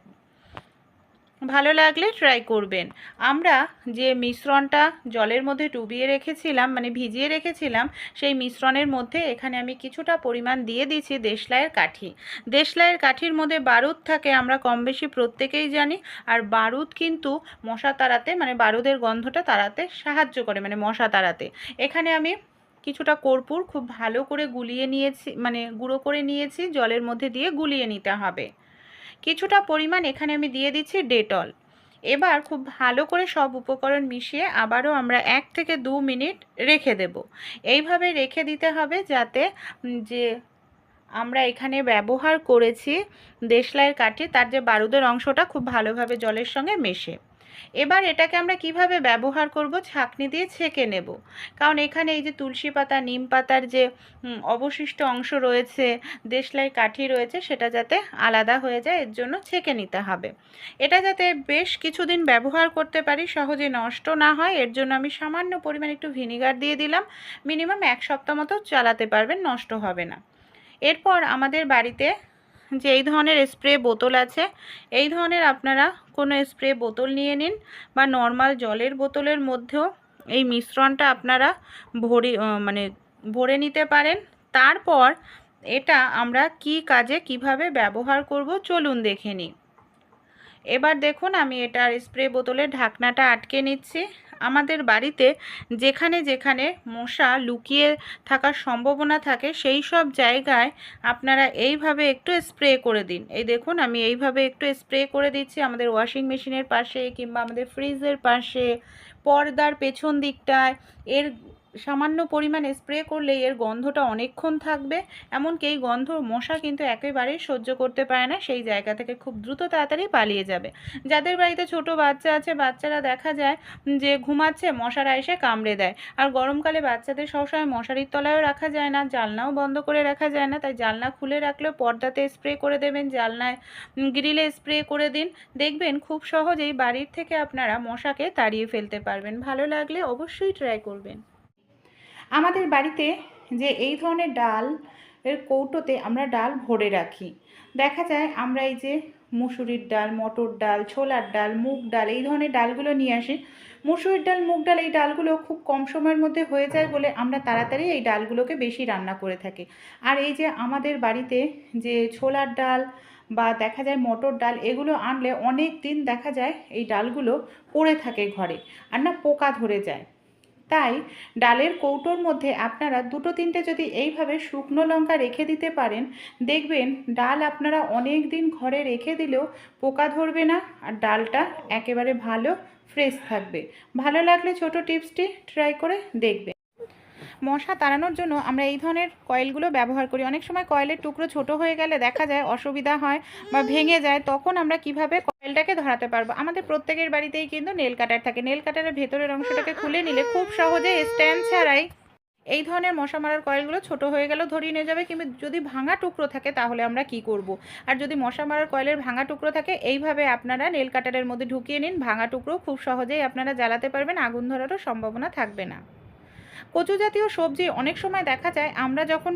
ভালো লাগলে ট্রাই করবেন। আমরা যে মিশ্রণটা জলের মধ্যে ডুবিয়ে রেখেছিলাম, মানে ভিজিয়ে রেখেছিলাম, সেই মিশ্রণের মধ্যে এখানে আমি কিছুটা পরিমাণ দিয়ে দিচ্ছি দেশলাইয়ের কাঠি। দেশলাইয়ের কাঠির মধ্যে বারুদ থাকে, আমরা কম বেশি প্রত্যেকেই জানি। আর বারুদ কিন্তু মশা তাড়াতে, মানে বারুদের গন্ধটা তাড়াতে সাহায্য করে, মানে মশা তাড়াতে। এখানে আমি কিছুটা কর্পূর খুব ভালো করে গুলিয়ে নিয়েছি, মানে গুঁড়ো করে নিয়েছি, জলের মধ্যে দিয়ে গুলিয়ে নিতে হবে। কিছুটা পরিমাণ এখানে আমি দিয়ে দিচ্ছি ডেটল। এবার খুব ভালো করে সব উপকরণ মিশিয়ে আবারও আমরা 1 থেকে 2 মিনিট রেখে দেব। এইভাবে রেখে দিতে হবে যাতে যে আমরা এখানে ব্যবহার করেছি দেশলাইয়ের কাঠি, তার যে বারুদের অংশটা খুব ভালোভাবে জলের সঙ্গে মেশে। এবার এটাকে আমরা কিভাবে ব্যবহার করব, ছাঁকনি দিয়ে ছেঁকে নেব। কারণ এখানে এই যে তুলসী পাতা, নিম পাতার যে অবশিষ্ট অংশ রয়েছে, দেশলাই কাঠি রয়েছে, সেটা যাতে আলাদা হয়ে যায়, এর জন্য ছেঁকে নিতে হবে। এটা যাতে বেশ কিছুদিন ব্যবহার করতে পারি, সহজে নষ্ট না হয়, এর জন্য আমি সামান্য পরিমাণ একটু ভিনিগার দিয়ে দিলাম। মিনিমাম 1 সপ্তাহ মতো চালাতে পারবেন, নষ্ট হবে না। এরপর আমাদের বাড়িতে যে এই ধরনের স্প্রে বোতল আছে, এই ধরনের আপনারা কোনো স্প্রে বোতল নিয়ে নিন, বা নর্মাল জলের বোতলের মধ্যেও এই মিশ্রণটা আপনারা ভরে নিতে পারেন। তারপর এটা আমরা কি কাজে কিভাবে ব্যবহার করব চলুন দেখে নিই। এবার দেখুন আমি এটার স্প্রে বোতলের ঢাকনাটা আটকে নিচ্ছি। আমাদের বাড়িতে যেখানে যেখানে মশা লুকিয়ে থাকার সম্ভাবনা থাকে সেই সব জায়গায় আপনারা এইভাবে একটু স্প্রে করে দিন। এই দেখুন আমি এইভাবে একটু স্প্রে করে দিচ্ছি আমাদের ওয়াশিং মেশিনের পাশে, কিংবা আমাদের ফ্রিজের পাশে, পর্দার পেছন দিকটায়। এর সামান্য পরিমাণ স্প্রে করলে এর গন্ধটা অনেকক্ষণ থাকবে। এমনকি এই গন্ধ মশা কিন্তু একেবারেই সহ্য করতে পারে না, সেই জায়গা থেকে খুব দ্রুত তাড়াতাড়ি পালিয়ে যাবে। যাদের বাড়িতে ছোট বাচ্চা আছে, বাচ্চারা দেখা যায় যে ঘুমাচ্ছে, মশারা এসে কামড়ে দেয়। আর গরমকালে বাচ্চাদের সবসময় মশারির তলায়ও রাখা যায় না, জানলাও বন্ধ করে রাখা যায় না, তাই জানলা খুলে রাখলেও পর্দাতে স্প্রে করে দেবেন, জানলায় গ্রিলে স্প্রে করে দিন। দেখবেন খুব সহজেই বাড়ির থেকে আপনারা মশাকে তাড়িয়ে ফেলতে পারবেন। ভালো লাগলে অবশ্যই ট্রাই করবেন। আমাদের বাড়িতে যে এই ধরনের ডাল এর কৌটোতে আমরা ডাল ভরে রাখি। দেখা যায় আমরা এই যে মুসুরির ডাল, মটর ডাল, ছোলার ডাল, মুগ ডাল, এই ধরনের ডালগুলো নিয়ে আসি। মুসুরির ডাল, মুগ ডাল, এই ডালগুলো খুব কম সময়ের মধ্যে হয়ে যায় বলে আমরা তাড়াতাড়ি এই ডালগুলোকে বেশি রান্না করে থাকি। আর এই যে আমাদের বাড়িতে যে ছোলার ডাল বা দেখা যায় মটর ডাল, এগুলো আনলে অনেক দিন দেখা যায় এই ডালগুলো পড়ে থাকে ঘরে, আর না পোকা ধরে যায়। তাই ডালের কৌটোর মধ্যে আপনারা 2-3টে যদি এইভাবে শুকনো লঙ্কা রেখে দিতে পারেন, দেখবেন ডাল আপনারা অনেক দিন ঘরে রেখে দিলেও পোকা ধরবে না, আর ডালটা একেবারে ভালো ফ্রেশ থাকবে। ভালো লাগলে ছোট টিপসটি ট্রাই করে দেখবেন। মশা তাড়ানোর জন্য আমরা এই ধরনের কয়েলগুলো ব্যবহার করি। অনেক সময় কয়েলের টুকরো ছোট হয়ে গেলে দেখা যায় অসুবিধা হয় বা ভেঙে যায়, তখন আমরা কিভাবে কয়েলটাকে ধরাতে পারবো। আমাদের প্রত্যেকের বাড়িতেই কিন্তু নেল কাটার থাকে। নেল কাটারের ভেতরের অংশটাকে খুলে নিলে খুব সহজে স্ট্যান্ড ছাড়াই এই ধরনের মশা মারার কয়েলগুলো ছোট হয়ে গেলেও ধরিয়ে নিয়ে যাবে। কিন্তু যদি ভাঙা টুকরো থাকে তাহলে আমরা কি করব। আর যদি মশা মারার কয়েলের ভাঙা টুকরো থাকে, এইভাবে আপনারা নেল কাটারের মধ্যে ঢুকিয়ে নিন, ভাঙা টুকরো খুব সহজেই আপনারা জ্বালাতে পারবেন, আগুন ধরারও সম্ভাবনা থাকবে না। কচু জাতীয় সবজি অনেক সময় দেখা যায় আমরা যখন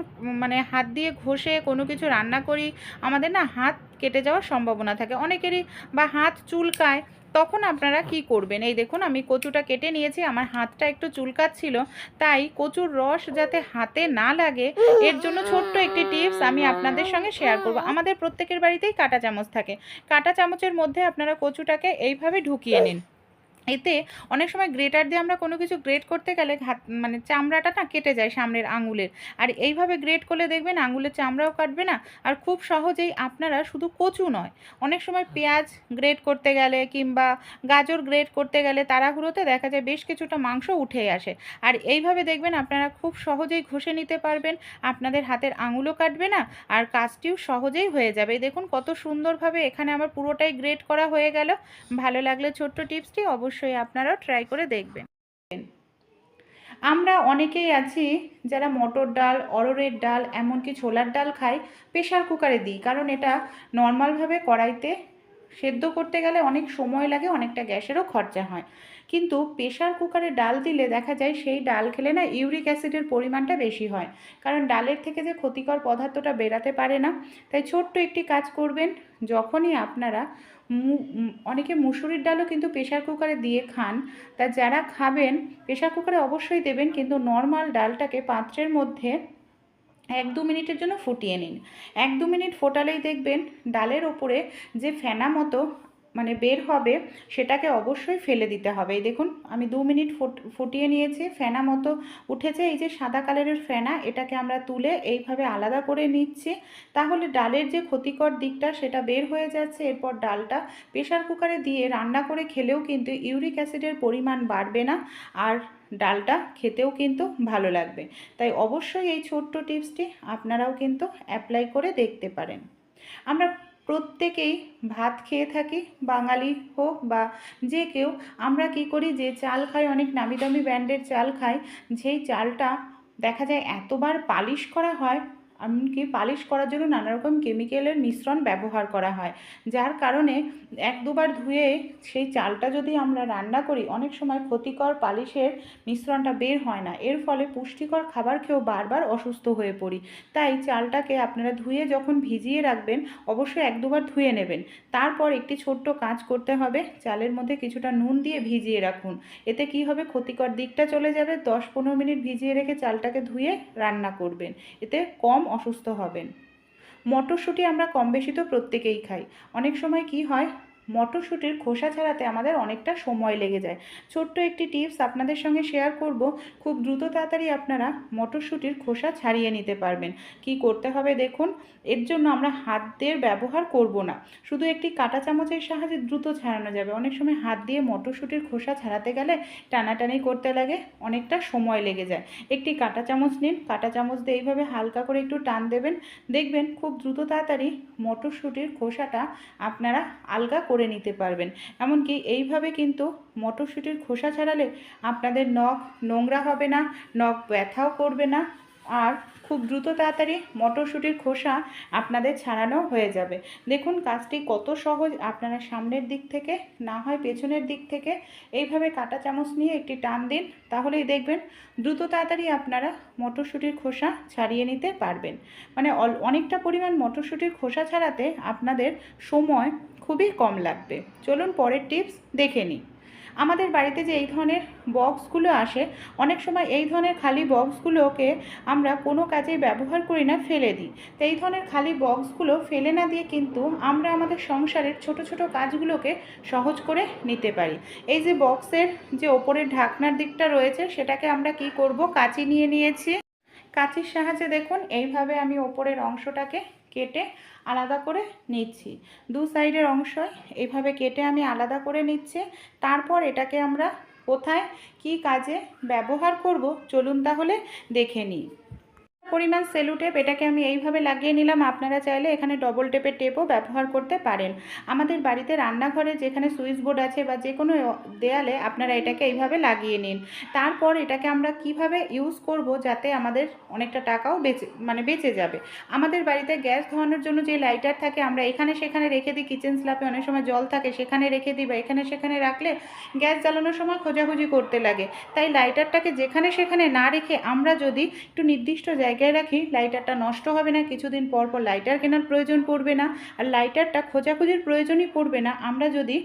হাত দিয়ে ঘষে কোনো কিছু রান্না করি, আমাদের না হাত কেটে যাওয়ার সম্ভাবনা থাকে অনেকেরই, বা হাত চুলকায়। তখন আপনারা কি করবেন, এই দেখুন আমি কচুটা কেটে নিয়েছি, আমার হাতটা একটু চুলকাচ্ছিল, তাই কচুর রস যাতে হাতে না লাগে এর জন্য ছোট্ট একটি টিপস আমি আপনাদের সঙ্গে শেয়ার করব। আমাদের প্রত্যেকের বাড়িতেই কাঁটা চামচ থাকে। কাঁটা চামচের মধ্যে আপনারা কচুটাকে এইভাবে ঢুকিয়ে নিন। এতে অনেক সময় গ্রেটার দিয়ে আমরা কোনো কিছু গ্রেট করতে গেলে মানে চামড়াটা না কেটে যায় সামনের আঙুলের। আর এইভাবে গ্রেট করলে দেখবেন আঙুলের চামড়াও কাটবে না। আর খুব সহজেই আপনারা শুধু কচু নয়, অনেক সময় পেঁয়াজ গ্রেট করতে গেলে কিংবা গাজর গ্রেট করতে গেলে তাড়াহুড়োতে দেখা যায় বেশ কিছুটা মাংস উঠে আসে। আর এইভাবে দেখবেন আপনারা খুব সহজেই ঘষে নিতে পারবেন, আপনাদের হাতের আঙুলও কাটবে না, আর কাজটিও সহজেই হয়ে যাবে। দেখুন কত সুন্দরভাবে এখানে আমার পুরোটাই গ্রেট করা হয়ে গেল। ভালো লাগলে ছোট্ট টিপসটি অবশ্যই আপনারাও ট্রাই করে দেখবেন। আমরা অনেকেই আছি যারা মটর ডাল, অড়হরের ডাল, এমনকি ছোলার ডাল খাই, প্রেশার কুকারে দিই, কারণ এটা নর্মালভাবে কড়াইতে সেদ্ধ করতে গেলে অনেক সময় লাগে, অনেকটা গ্যাসেরও খরচা হয়। কিন্তু প্রেশার কুকারে ডাল দিলে দেখা যায় সেই ডাল খেলে না ইউরিক অ্যাসিডের পরিমাণটা বেশি হয়, কারণ ডালের থেকে যে ক্ষতিকর পদার্থটা বেরাতে পারে না। তাই ছোট্ট একটি কাজ করবেন, যখনই আপনারা অনেকে মুসুরির ডালও কিন্তু প্রেশার কুকারে দিয়ে খান, তা যারা খাবেন প্রেশার কুকারে অবশ্যই দেবেন, কিন্তু নর্মাল ডালটাকে পাত্রের মধ্যে 1-2 মিনিটের জন্য ফুটিয়ে নিন। 1-2 মিনিট ফোটালেই দেখবেন ডালের ওপরে যে ফেনা মতো মানে বের হবে, সেটাকে অবশ্যই ফেলে দিতে হবে। এই দেখুন আমি 2 মিনিট ফুটিয়ে নিয়েছি, ফেনা মতো উঠেছে, এই যে সাদা কালারের ফেনা, এটাকে আমরা তুলে এইভাবে আলাদা করে নিচ্ছি। তাহলে ডালের যে ক্ষতিকর দিকটা সেটা বের হয়ে যাচ্ছে। এরপর ডালটা প্রেশার কুকারে দিয়ে রান্না করে খেলেও কিন্তু ইউরিক অ্যাসিডের পরিমাণ বাড়বে না, আর ডালটা খেতেও কিন্তু ভালো লাগবে। তাই অবশ্যই এই ছোট্ট টিপসটি আপনারাও কিন্তু অ্যাপ্লাই করে দেখতে পারেন। আমরা প্রত্যেকেই ভাত খেয়ে থাকি, বাঙালি হোক বা যে কেউ। আমরা কি করি, যে চাল খাই, অনেক নামি দামি ব্র্যান্ডের চাল খাই, যেই চালটা দেখা যায় এতবার পালিশ করা হয়, এমনকি পালিশ করার জন্য নানা রকম কেমিক্যালের মিশ্রণ ব্যবহার করা হয়, যার কারণে 1-2বার ধুয়ে সেই চালটা যদি আমরা রান্না করি, অনেক সময় ক্ষতিকর পালিশের মিশ্রণটা বের হয় না। এর ফলে পুষ্টিকর খাবার খেয়েও বারবার অসুস্থ হয়ে পড়ি। তাই চালটাকে আপনারা ধুয়ে যখন ভিজিয়ে রাখবেন, অবশ্যই 1-2বার ধুয়ে নেবেন। তারপর একটি ছোট্ট কাজ করতে হবে, চালের মধ্যে কিছুটা নুন দিয়ে ভিজিয়ে রাখুন। এতে কি হবে, ক্ষতিকর দিকটা চলে যাবে। 10-15 মিনিট ভিজিয়ে রেখে চালটাকে ধুয়ে রান্না করবেন, এতে কম অসুস্থ হবেন। মটরশুঁটি আমরা কম বেশি তো প্রত্যেকেই খাই। অনেক সময় কি হয়, মটরশুঁটির খোসা ছাড়াতে আমাদের অনেকটা সময় লেগে যায়। ছোট্ট একটি টিপস আপনাদের সঙ্গে শেয়ার করব, খুব দ্রুত তাড়াতাড়ি আপনারা মটরশুঁটির খোসা ছাড়িয়ে নিতে পারবেন। কি করতে হবে দেখুন, এর জন্য আমরা হাত দিয়ে ব্যবহার করব না, শুধু একটি কাঁটা চামচের সাহায্যে দ্রুত ছাড়ানো যাবে। অনেক সময় হাত দিয়ে মটরশুঁটির খোসা ছাড়াতে গেলে টানাটানি করতে লাগে, অনেকটা সময় লেগে যায়। একটি কাঁটা চামচ নিন, কাঁটা চামচ দিয়ে এইভাবে হালকা করে একটু টান দেবেন, দেখবেন খুব দ্রুত তাড়াতাড়ি মটরশুঁটির খোসাটা আপনারা আলগা করে নিতে পারবেন। এমনকি এইভাবে কিন্তু মটরশুঁটির খোসা ছাড়ালে আপনাদের নখ নোংরা হবে না, নখ ব্যথাও করবে না, আর খুব দ্রুত তাড়াতাড়ি মটরশুঁটির খোসা আপনাদের ছাড়ানো হয়ে যাবে। দেখুন কাজটি কত সহজ। আপনারা সামনের দিক থেকে না হয় পেছনের দিক থেকে এইভাবে কাঁটা চামচ নিয়ে একটি টান দিন, তাহলেই দেখবেন দ্রুত তাড়াতাড়ি আপনারা মটরশুঁটির খোসা ছাড়িয়ে নিতে পারবেন। মানে অনেকটা পরিমাণ মটরশুঁটির খোসা ছাড়াতে আপনাদের সময় খুবই কম লাগবে। চলুন পরের টিপস দেখে নিই। আমাদের বাড়িতে যে এই ধরনের বক্সগুলো আসে, অনেক সময় এই ধরনের খালি বক্সগুলোকে আমরা কোনো কাজে ব্যবহার করি না, ফেলে দিই। তো এই ধরনের খালি বক্সগুলো ফেলে না দিয়ে কিন্তু আমরা আমাদের সংসারের ছোট ছোট কাজগুলোকে সহজ করে নিতে পারি। এই যে বক্সের যে ওপরের ঢাকনার দিকটা রয়েছে, সেটাকে আমরা কি করব, কাঁচি নিয়ে নিয়েছি। কাঁচির সাহায্যে দেখুন এইভাবে আমি ওপরের অংশটাকে কেটে আলাদা করে নিচ্ছি। দু সাইডের অংশ এইভাবে কেটে আমি আলাদা করে নিচ্ছি। তারপর এটাকে আমরা কোথায় কি কাজে ব্যবহার করব, চলুন তাহলে দেখে নিই। পরিমাণ সেলো টেপ, এটাকে আমি এইভাবে লাগিয়ে নিলাম। আপনারা চাইলে এখানে ডবল টেপের টেপও ব্যবহার করতে পারেন। আমাদের বাড়িতে রান্নাঘরে যেখানে সুইচ বোর্ড আছে বা যে কোনো দেয়ালে আপনারা এটাকে এইভাবে লাগিয়ে নিন। তারপর এটাকে আমরা কিভাবে ইউজ করব যাতে আমাদের অনেকটা টাকাও বেঁচে যাবে। আমাদের বাড়িতে গ্যাস ধরানোর জন্য যে লাইটার থাকে, আমরা এখানে সেখানে রেখে দিই, কিচেন স্ল্যাপে অনেক সময় জল থাকে সেখানে রেখে দিই, বা এখানে সেখানে রাখলে গ্যাস জ্বালানোর সময় খোঁজাখুঁজি করতে লাগে। তাই লাইটারটাকে যেখানে সেখানে না রেখে আমরা যদি একটু নির্দিষ্ট জায়গায় রাখি, লাইটারটা নষ্ট হবে না, কিছুদিন পর পর লাইটার কেনার প্রয়োজন পড়বে না, আর লাইটারটা খোঁজাখুঁজির প্রয়োজনই পড়বে না আমরা যদি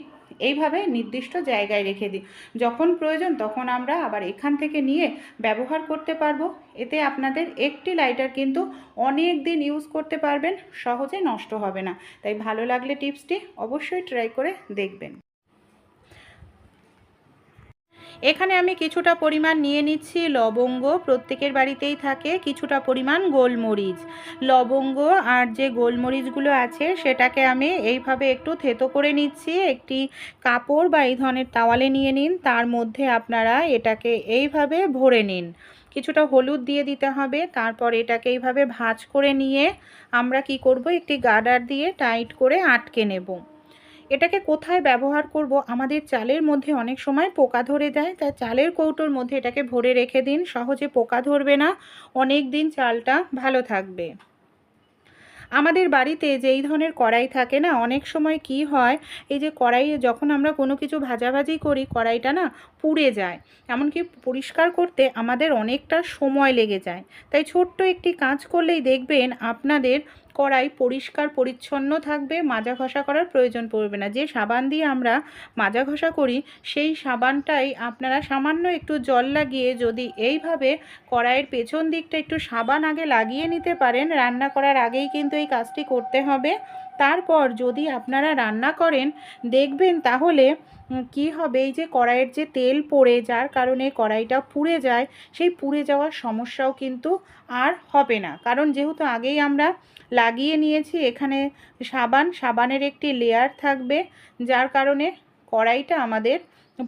এইভাবে নির্দিষ্ট জায়গায় রেখে দিই। যখন প্রয়োজন তখন আমরা আবার এখান থেকে নিয়ে ব্যবহার করতে পারবো। এতে আপনাদের একটি লাইটার কিন্তু অনেক দিন ইউজ করতে পারবেন, সহজে নষ্ট হবে না। তাই ভালো লাগলে টিপসটি অবশ্যই ট্রাই করে দেখবেন। এখানে আমি কিছুটা পরিমাণ নিয়ে নিচ্ছি লবঙ্গ, প্রত্যেকের বাড়িতেই থাকে, কিছুটা পরিমাণ গোলমরিচ। লবঙ্গ আর যে গোলমরিচগুলো আছে সেটাকে আমি এইভাবে একটু থেতো করে নিচ্ছি। একটি কাপড় বা এই ধরনের তাওয়ালে নিয়ে নিন, তার মধ্যে আপনারা এটাকে এইভাবে ভরে নিন। কিছুটা হলুদ দিয়ে দিতে হবে, তারপর এটাকে এইভাবে ভাঁজ করে নিয়ে আমরা কি করব, একটি গার্ডার দিয়ে টাইট করে আটকে নেব। এটাকে কোথায় ব্যবহার করব, আমাদের চালের মধ্যে অনেক সময় পোকা ধরে যায়, তাই চালের কৌটোর মধ্যে এটাকে ভরে রেখে দিন, সহজে পোকা ধরবে না, অনেক দিন চালটা ভালো থাকবে। আমাদের বাড়িতে যে এই ধরনের কড়াই থাকে না, অনেক সময় কি হয়, এই যে কড়াইয়ে যখন আমরা কোনো কিছু ভাজাভাজি করি কড়াইটা না পুড়ে যায়, এমনকি পরিষ্কার করতে আমাদের অনেকটা সময় লেগে যায়। তাই ছোট্ট একটি কাজ করলেই দেখবেন আপনাদের কড়াই পরিষ্কার পরিচ্ছন্ন থাকবে, মাজা ঘষা করার প্রয়োজন পড়বে না। যে সাবান দিয়ে আমরা মাজা ঘষা করি সেই সাবানটাই আপনারা সামান্য একটু জল লাগিয়ে যদি এইভাবে কড়াইয়ের পেছন দিকটা একটু সাবান আগে লাগিয়ে নিতে পারেন, রান্না করার আগেই কিন্তু এই কাজটি করতে হবে। তারপর যদি আপনারা রান্না করেন দেখবেন তাহলে কি হবে, এই যে কড়াইয়ের যে তেল পড়ে যার কারণে কড়াইটা পুড়ে যায়, সেই পুড়ে যাওয়ার সমস্যাও কিন্তু আর হবে না, কারণ যেহেতু আগেই আমরা লাগিয়ে নিয়েছি এখানে সাবানের একটি লেয়ার থাকবে, যার কারণে কড়াইটা আমাদের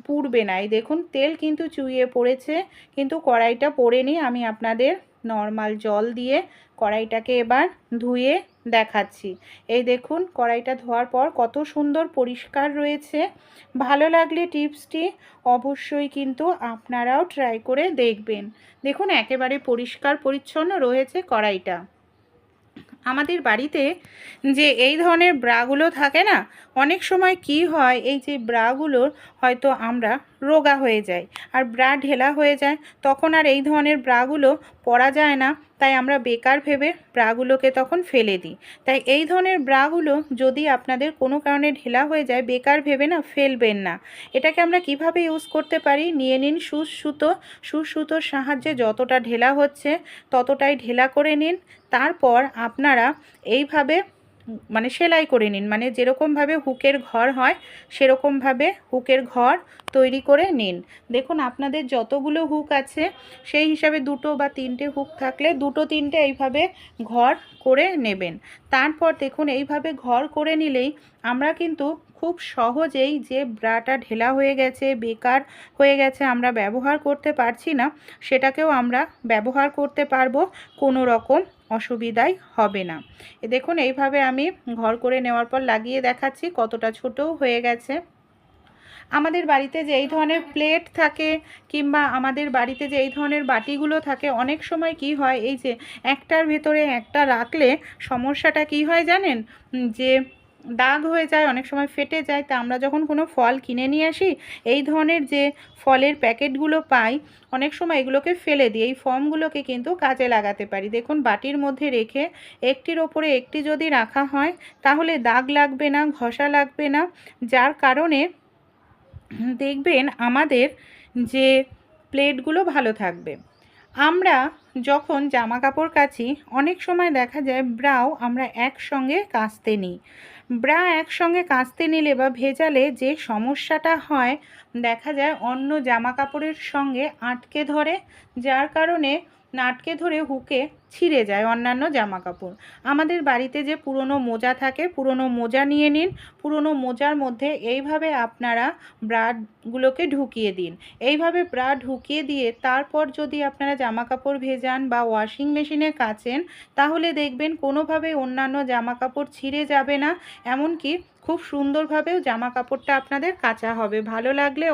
পুড়বে না। এই দেখুন তেল কিন্তু চুইয়ে পড়েছে, কিন্তু কড়াইটা পোড়েনি। আমি আপনাদের নর্মাল জল দিয়ে কড়াইটাকে এবার ধুয়ে দেখাচ্ছি। এই দেখুন কড়াইটা ধোয়ার পর কত সুন্দর পরিষ্কার রয়েছে। ভালো লাগলে টিপসটি অবশ্যই কিন্তু আপনারাও ট্রাই করে দেখবেন। দেখুন একেবারে পরিষ্কার পরিচ্ছন্ন রয়েছে কড়াইটা। আমাদের বাড়িতে যে এই ধরনের ব্রাগুলো থাকে না, অনেক সময় কি হয়, এই যে ব্রাগুলোর হয়তো আমরা রোগা হয়ে যাই আর ব্রা ঢেলা হয়ে যায়, তখন আর এই ধরনের ব্রাগুলো পরা যায় না, তাই আমরা বেকার ভেবে ব্রাগুলোকে তখন ফেলে দিই। তাই এই ধরনের ব্রাগুলো যদি আপনাদের কোনো কারণে ঢেলা হয়ে যায়, বেকার ভেবে না ফেলবেন না। এটাকে আমরা কিভাবে ইউজ করতে পারি, নিয়ে নিন সুতোর সাহায্যে যতটা ঢেলা হচ্ছে ততটাই ঢেলা করে নিন। তারপর আপনারা এইভাবে মানে সেলাই করে নিন, মানে যেরকমভাবে হুকের ঘর হয় সেরকমভাবে হুকের ঘর তৈরি করে নিন। দেখুন আপনাদের যতগুলো হুক আছে সেই হিসাবে 2টো বা 3টে হুক থাকলে 2টো 3টে এইভাবে ঘর করে নেবেন। তারপর দেখুন এইভাবে ঘর করে নিলেই আমরা কিন্তু খুব সহজেই যে ব্রাটা ঢেলা হয়ে গেছে, বেকার হয়ে গেছে, আমরা ব্যবহার করতে পারছি না, সেটাকেও আমরা ব্যবহার করতে পারবো, কোনো রকম অসুবিধাই হবে না। দেখুন এইভাবে আমি ঘর করে নেওয়ার পর লাগিয়ে দেখাচ্ছি, কতটা ছোটও হয়ে গেছে। আমাদের বাড়িতে যে এই ধরনের প্লেট থাকে কিংবা আমাদের বাড়িতে যে এই ধরনের বাটিগুলো থাকে, অনেক সময় কি হয়, এই যে একটার ভেতরে একটা রাখলে সমস্যাটা কি হয় জানেন, যে দাগ হয়ে যায়, অনেক সময় ফেটে যায়। তা আমরা যখন কোনো ফল কিনে নিয়ে আসি, এই ধরনের যে ফলের প্যাকেটগুলো পাই, অনেক সময় এগুলোকে ফেলে দিই, এই ফর্মগুলোকে কিন্তু কাজে লাগাতে পারি। দেখুন বাটির মধ্যে রেখে একটির ওপরে একটি যদি রাখা হয় তাহলে দাগ লাগবে না, ঘষা লাগবে না, যার কারণে দেখবেন আমাদের যে প্লেটগুলো ভালো থাকবে। আমরা যখন জামা কাপড় কাচি অনেক সময় দেখা যায় ব্রাও আমরা একসঙ্গে কাচতে নিই। ব্রা একসঙ্গে কাচতে নিলে বা ভেজালে যে সমস্যাটা হয়, দেখা যায় অন্য জামা কাপড়ের সঙ্গে আটকে ধরে, যার কারণে আটকে ধরে হুকে ছিঁড়ে যায় অন্যান্য জামা কাপড়। আমাদের বাড়িতে যে পুরনো মোজা থাকে, পুরনো মোজা নিয়ে নিন, পুরনো মোজার মধ্যে এইভাবে আপনারা ব্রাগুলোকে ঢুকিয়ে দিন। এইভাবে ব্রা ঢুকিয়ে দিয়ে তারপর যদি আপনারা জামা কাপড় ভেজান বা ওয়াশিং মেশিনে কাচেন, তাহলে দেখবেন কোনোভাবে অন্যান্য জামা কাপড় ছিঁড়ে যাবে না, এমনকি খুব সুন্দরভাবেও জামা কাপড়টা আপনাদের কাচা হবে। ভালো লাগলে